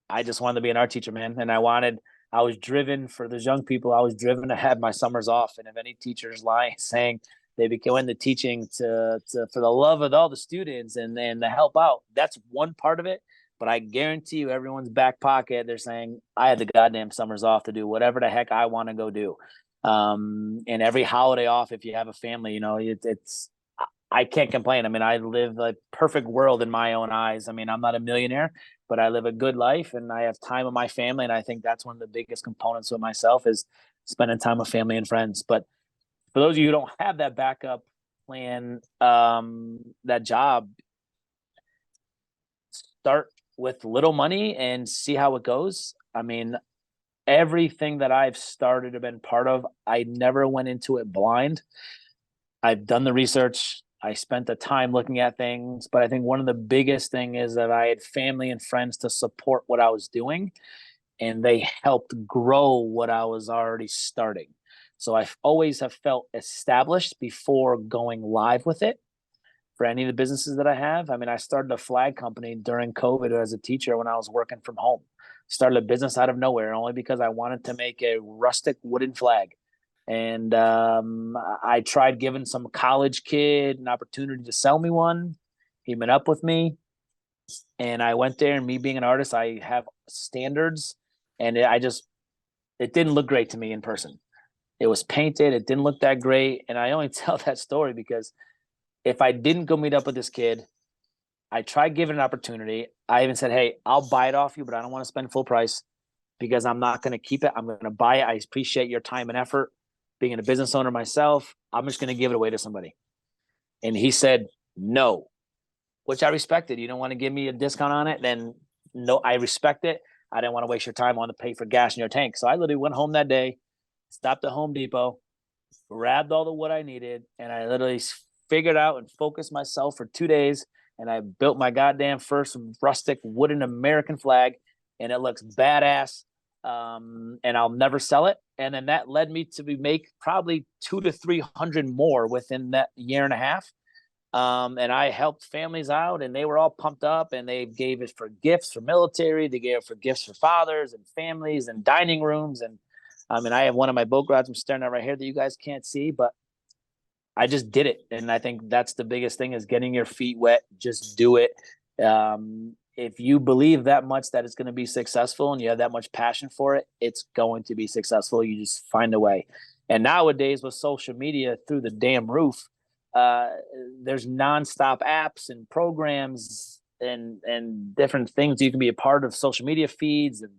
A: I just wanted to be an art teacher, man. And I was driven for those young people. I was driven to have my summers off. And if any teachers lie saying they became into teaching to for the love of all the students and to help out, that's one part of it. But I guarantee you, everyone's back pocket, they're saying, I had the goddamn summers off to do whatever the heck I want to go do. And every holiday off, if you have a family, you know, I can't complain. I mean, I live a perfect world in my own eyes. I mean, I'm not a millionaire, but I live a good life and I have time with my family. And I think that's one of the biggest components with myself is spending time with family and friends. But for those of you who don't have that backup plan, that job, start with little money and see how it goes. I mean, everything that I've started or been part of, I never went into it blind. I've done the research. I spent the time looking at things, but I think one of the biggest thing is that I had family and friends to support what I was doing, and they helped grow what I was already starting. So I always have felt established before going live with it for any of the businesses that I have. I mean, I started a flag company during COVID as a teacher when I was working from home. Started a business out of nowhere only because I wanted to make a rustic wooden flag. And I tried giving some college kid an opportunity to sell me one. He met up with me, and I went there. And me being an artist, I have standards, and it didn't look great to me in person. It was painted. It didn't look that great, and I only tell that story because if I didn't go meet up with this kid, I tried giving an opportunity. I even said, "Hey, I'll buy it off you, but I don't want to spend full price because I'm not going to keep it. I'm going to buy it. I appreciate your time and effort. Being a business owner myself, I'm just going to give it away to somebody." And he said, "No," which I respected. You don't want to give me a discount on it? Then no, I respect it. I didn't want to waste your time. I want to pay for gas in your tank. So I literally went home that day, stopped at Home Depot, grabbed all the wood I needed, and I literally figured out and focused myself for 2 days. And I built my goddamn first rustic wooden American flag, and it looks badass. And I'll never sell it. And then that led me to make probably 200 to 300 more within that year and a half. And I helped families out, and they were all pumped up, and they gave it for gifts for military. They gave it for gifts for fathers and families and dining rooms. And I have one of my boat rods I'm staring at right here that you guys can't see, but I just did it. And I think that's the biggest thing is getting your feet wet. Just do it. If you believe that much that it's going to be successful and you have that much passion for it, it's going to be successful. You just find a way. And nowadays with social media through the damn roof, there's nonstop apps and programs and different things you can be a part of, social media feeds and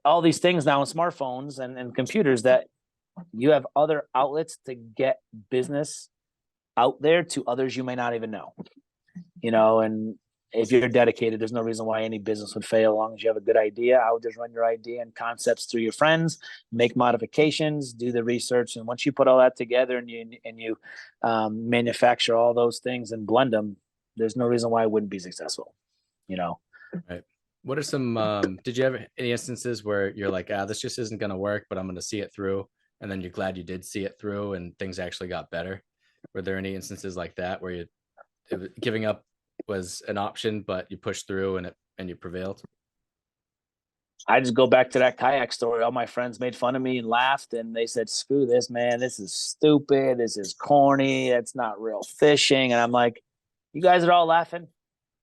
A: all these things now on smartphones and computers, that you have other outlets to get business out there to others you may not even know, and if you're dedicated, there's no reason why any business would fail as long as you have a good idea. I would just run your idea and concepts through your friends, make modifications, do the research. And once you put all that together and you manufacture all those things and blend them, there's no reason why it wouldn't be successful,
B: Right. What are some, did you have any instances where you're like, this just isn't going to work, but I'm going to see it through. And then you're glad you did see it through and things actually got better? Were there any instances like that where giving up was an option, but you pushed through and you prevailed?
A: I just go back to that kayak story. All my friends made fun of me and laughed, and they said, "Screw this, man. This is stupid. This is corny. That's not real fishing." And I'm like, "You guys are all laughing.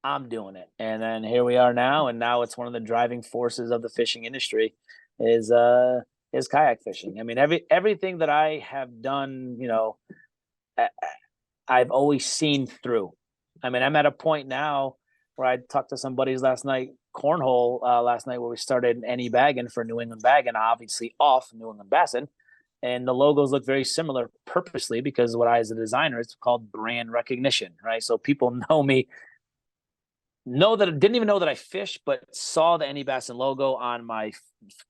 A: I'm doing it." And then here we are now, and now it's one of the driving forces of the fishing industry is kayak fishing. I mean, everything that I have done, I've always seen through. I mean, I'm at a point now where I talked to some buddies last night, cornhole last night, where we started NE bagging for New England Bag, and obviously off New England Bassin. And the logos look very similar purposely because what I, as a designer, it's called brand recognition, right? So people know me, know that didn't even know that I fish, but saw the NE Bassin logo on my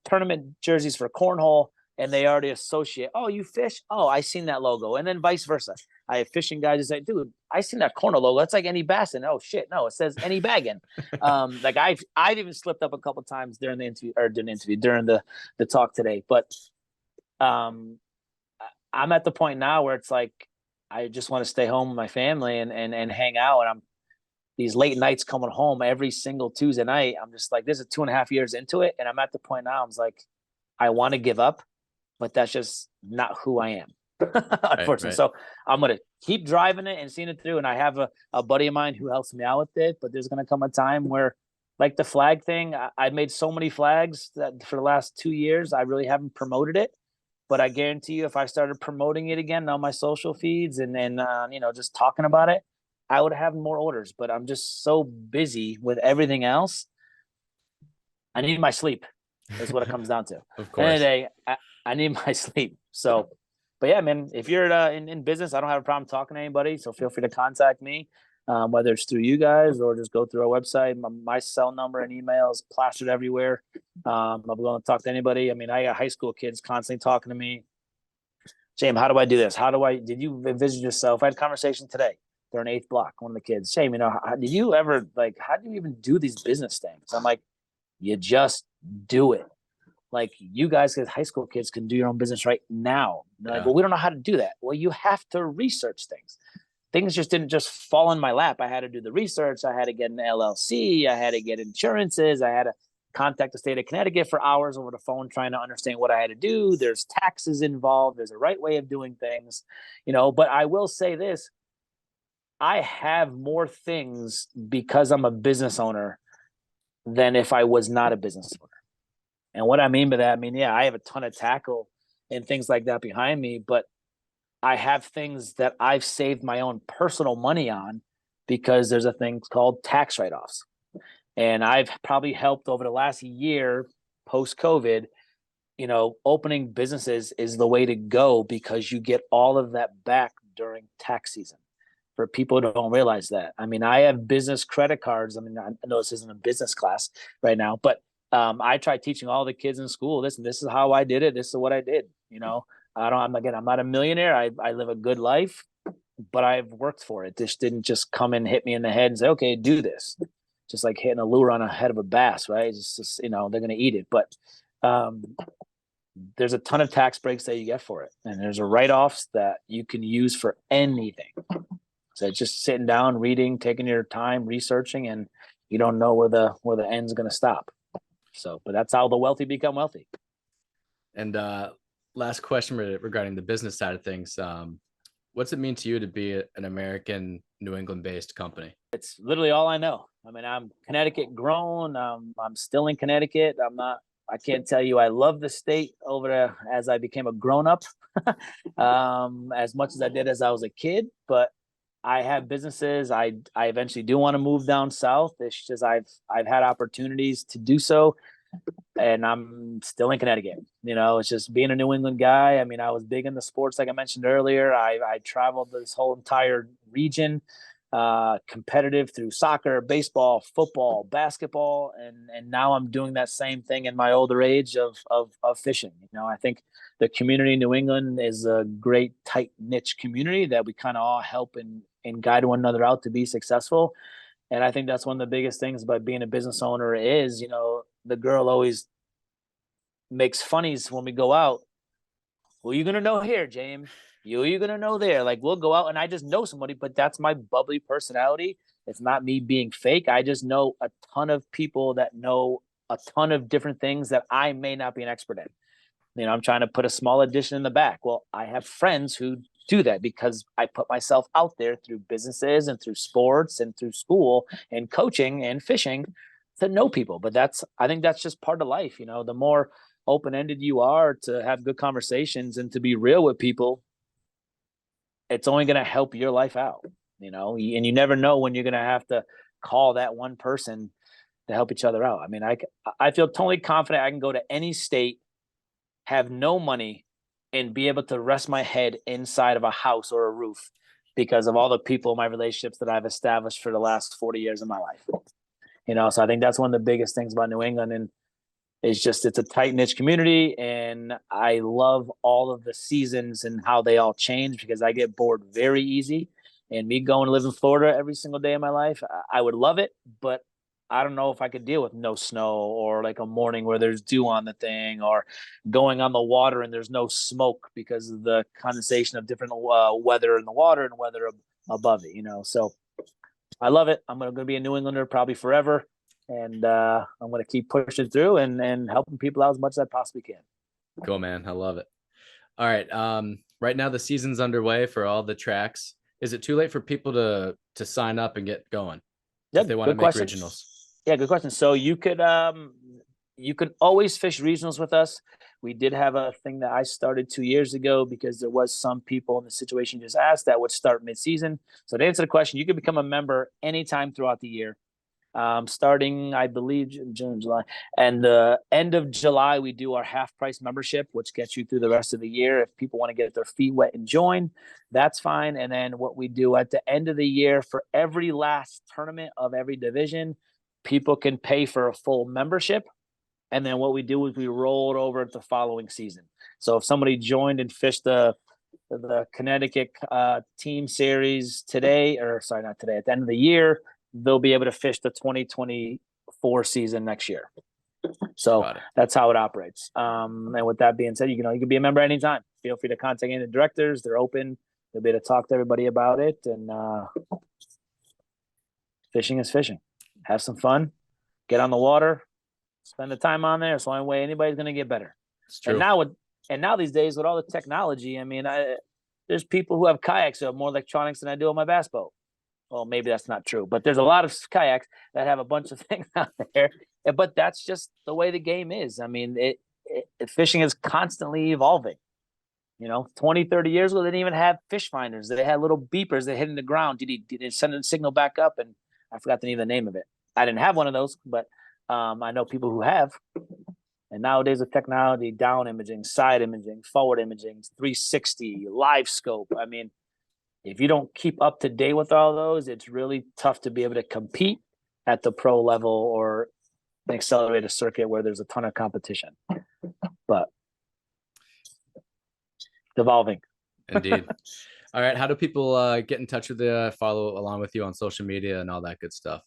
A: tournament jerseys for cornhole, and they already associate, oh, you fish? Oh, I seen that logo. And then vice versa. I have fishing guys who say, dude, I seen that corner logo. That's like NE Bassin. Oh shit, no, it says NE bagging. Like I've even slipped up a couple times during the interview during the talk today. But I'm at the point now where it's like I just want to stay home with my family and hang out. And I'm these late nights coming home every single Tuesday night. I'm just like, this is 2.5 years into it, and I'm at the point now. I'm like, I want to give up, but that's just not who I am. Unfortunately. Right. So I'm going to keep driving it and seeing it through. And I have a buddy of mine who helps me out with it, but there's going to come a time where, like the flag thing, I made so many flags that for the last 2 years, I really haven't promoted it. But I guarantee you, if I started promoting it again on my social feeds and just talking about it, I would have more orders. But I'm just so busy with everything else. I need my sleep. Is what it comes down to.
B: Of course.
A: End of the day, I need my sleep. So, but yeah, man, if you're in business, I don't have a problem talking to anybody. So feel free to contact me, whether it's through you guys or just go through our website. My cell number and email is plastered everywhere. I'm going to talk to anybody. I mean, I got high school kids constantly talking to me. James, how do I do this? Did you envision yourself? I had a conversation today. They're in 8th block. One of the kids, James, did you ever how do you even do these business things? I'm like, you just do it. Like, you guys as high school kids can do your own business right now. They're like, well, we don't know how to do that. Well, you have to research things. Things just didn't just fall in my lap. I had to do the research. I had to get an LLC. I had to get insurances. I had to contact the state of Connecticut for hours over the phone trying to understand what I had to do. There's taxes involved. There's a right way of doing things, but I will say this. I have more things because I'm a business owner than if I was not a business owner. And what I mean by that, I have a ton of tackle and things like that behind me, but I have things that I've saved my own personal money on because there's a thing called tax write-offs. And I've probably helped over the last year post-COVID, opening businesses is the way to go because you get all of that back during tax season. For people who don't realize that. I have business credit cards. I know this isn't a business class right now, but I try teaching all the kids in school this is how I did it. This is what I did. I'm not a millionaire. I live a good life, but I've worked for it. This didn't just come and hit me in the head and say, okay, do this. Just like hitting a lure on the head of a bass, right? It's just, they're going to eat it. But there's a ton of tax breaks that you get for it. And there's a write-offs that you can use for anything. So just sitting down, reading, taking your time, researching, and you don't know where the end's going to stop. So, but that's how the wealthy become wealthy.
B: And last question regarding the business side of things. What's it mean to you to be an American New England-based company?
A: It's literally all I know. I'm Connecticut grown. I'm still in Connecticut. I can't tell you I love the state over there as I became a grown-up as much as I did as I was a kid, but I have businesses. I eventually do want to move down south. It's just I've had opportunities to do so, and I'm still in Connecticut. It's just being a New England guy. I was big into sports, like I mentioned earlier. I traveled this whole entire region, competitive through soccer, baseball, football, basketball, and now I'm doing that same thing in my older age of fishing. I think the community in New England is a great tight niche community that we kind of all help and guide one another out to be successful. And I think that's one of the biggest things about being a business owner is, the girl always makes funnies when we go out. Who are you going to know here, James? Who are you going to know there? Like, we'll go out and I just know somebody, but that's my bubbly personality. It's not me being fake. I just know a ton of people that know a ton of different things that I may not be an expert in. You know, I'm trying to put a small addition in the back. Well, I have friends who do that because I put myself out there through businesses and through sports and through school and coaching and fishing to know people. But I think that's just part of life. You know, the more open-ended you are to have good conversations and to be real with people, it's only going to help your life out, you know, and you never know when you're going to have to call that one person to help each other out. I mean, I feel totally confident I can go to any state, have no money, and be able to rest my head inside of a house or a roof because of all the people, my relationships that I've established for the last 40 years of my life. You know, so I think that's one of the biggest things about New England. And it's a tight knit community. And I love all of the seasons and how they all change because I get bored very easy. And me going to live in Florida every single day of my life, I would love it, but I don't know if I could deal with no snow or like a morning where there's dew on the thing or going on the water and there's no smoke because of the condensation of different weather in the water and weather above it, you know? So I love it. I'm going to be a New Englander probably forever. And I'm going to keep pushing through and helping people out as much as I possibly can.
B: Cool, man. I love it. All right. Right now the season's underway for all the tracks. Is it too late for people to sign up and get going if they want to make regionals?
A: Yeah, good question. So you could always fish regionals with us. We did have a thing that I started 2 years ago because there was some people in the situation you just asked that would start mid-season. So to answer the question, you could become a member anytime throughout the year. Starting, I believe, June, July, and the end of July, we do our half price membership, which gets you through the rest of the year. If people want to get their feet wet and join, that's fine. And then what we do at the end of the year for every last tournament of every division, people can pay for a full membership. And then what we do is we roll it over the following season. So if somebody joined and fished the Connecticut team series today, or sorry, not today, at the end of the year, they'll be able to fish the 2024 season next year. So that's how it operates. And with that being said, you can be a member anytime. Feel free to contact any of the directors. They're open. They'll be able to talk to everybody about it. And fishing is fishing. Have some fun. Get on the water. Spend the time on there. It's the only way anybody's going to get better.
B: It's true.
A: And now these days with all the technology, I mean, there's people who have kayaks that have more electronics than I do on my bass boat. Well, maybe that's not true, but there's a lot of kayaks that have a bunch of things out there. But that's just the way the game is. I mean, fishing is constantly evolving. 20, 30 years ago, they didn't even have fish finders. They had little beepers that hit in the ground. Did they send a signal back up? And I forgot the name of it. I didn't have one of those, but I know people who have. And nowadays with technology, down imaging, side imaging, forward imaging, 360, live scope. I mean, if you don't keep up to date with all those, it's really tough to be able to compete at the pro level or an accelerated circuit where there's a ton of competition. But it's evolving.
B: Indeed. All right. How do people get in touch with you, follow along with you on social media and all that good stuff?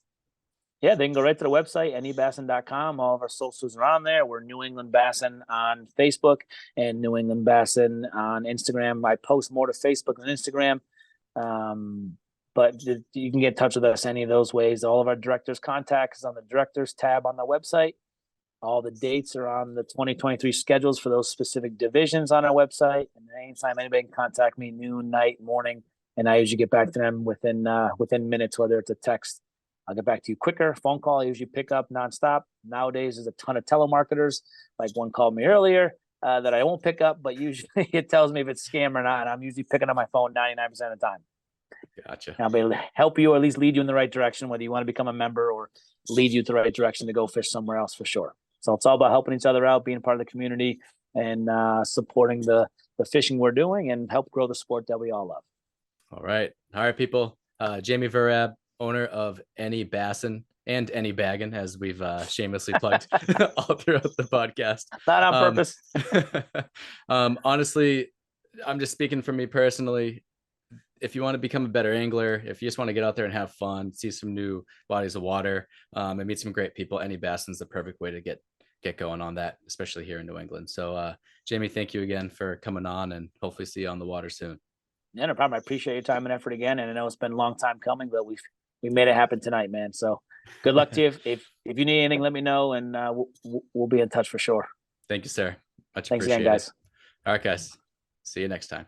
A: Yeah, they can go right to the website, nebassin.com. All of our socials are on there. We're New England Bassin on Facebook and New England Bassin on Instagram. I post more to Facebook than Instagram. But you can get in touch with us any of those ways. All of our directors' contact is on the directors tab on the website. All the dates are on the 2023 schedules for those specific divisions on our website. And anytime anybody can contact me, noon, night, morning, and I usually get back to them within minutes, whether it's a text. I'll get back to you quicker. Phone call, I usually pick up nonstop. Nowadays, there's a ton of telemarketers. Like one called me earlier that I won't pick up, but usually it tells me if it's scam or not. I'm usually picking up my phone 99% of the time.
B: Gotcha.
A: I'll be able to help you or at least lead you in the right direction, whether you want to become a member or lead you to the right direction to go fish somewhere else for sure. So it's all about helping each other out, being a part of the community, and supporting the fishing we're doing and help grow the sport that we all love.
B: All right, people. Jamie Verab, owner of NE Bassin and NE Baggin, as we've shamelessly plugged all throughout the podcast.
A: Not on purpose.
B: Honestly, I'm just speaking for me personally. If you want to become a better angler, if you just want to get out there and have fun, see some new bodies of water, and meet some great people, NE Bassin's the perfect way to get going on that, especially here in New England. So, Jamie, thank you again for coming on, and hopefully see you on the water soon.
A: Yeah, no problem. I appreciate your time and effort again, and I know it's been a long time coming, but we made it happen tonight, man. So Good luck to you. If you need anything, let me know, and we'll be in touch for sure.
B: Thank you, sir. Much
A: Thanks again,
B: appreciated.
A: guys.
B: All right, guys. See you next time.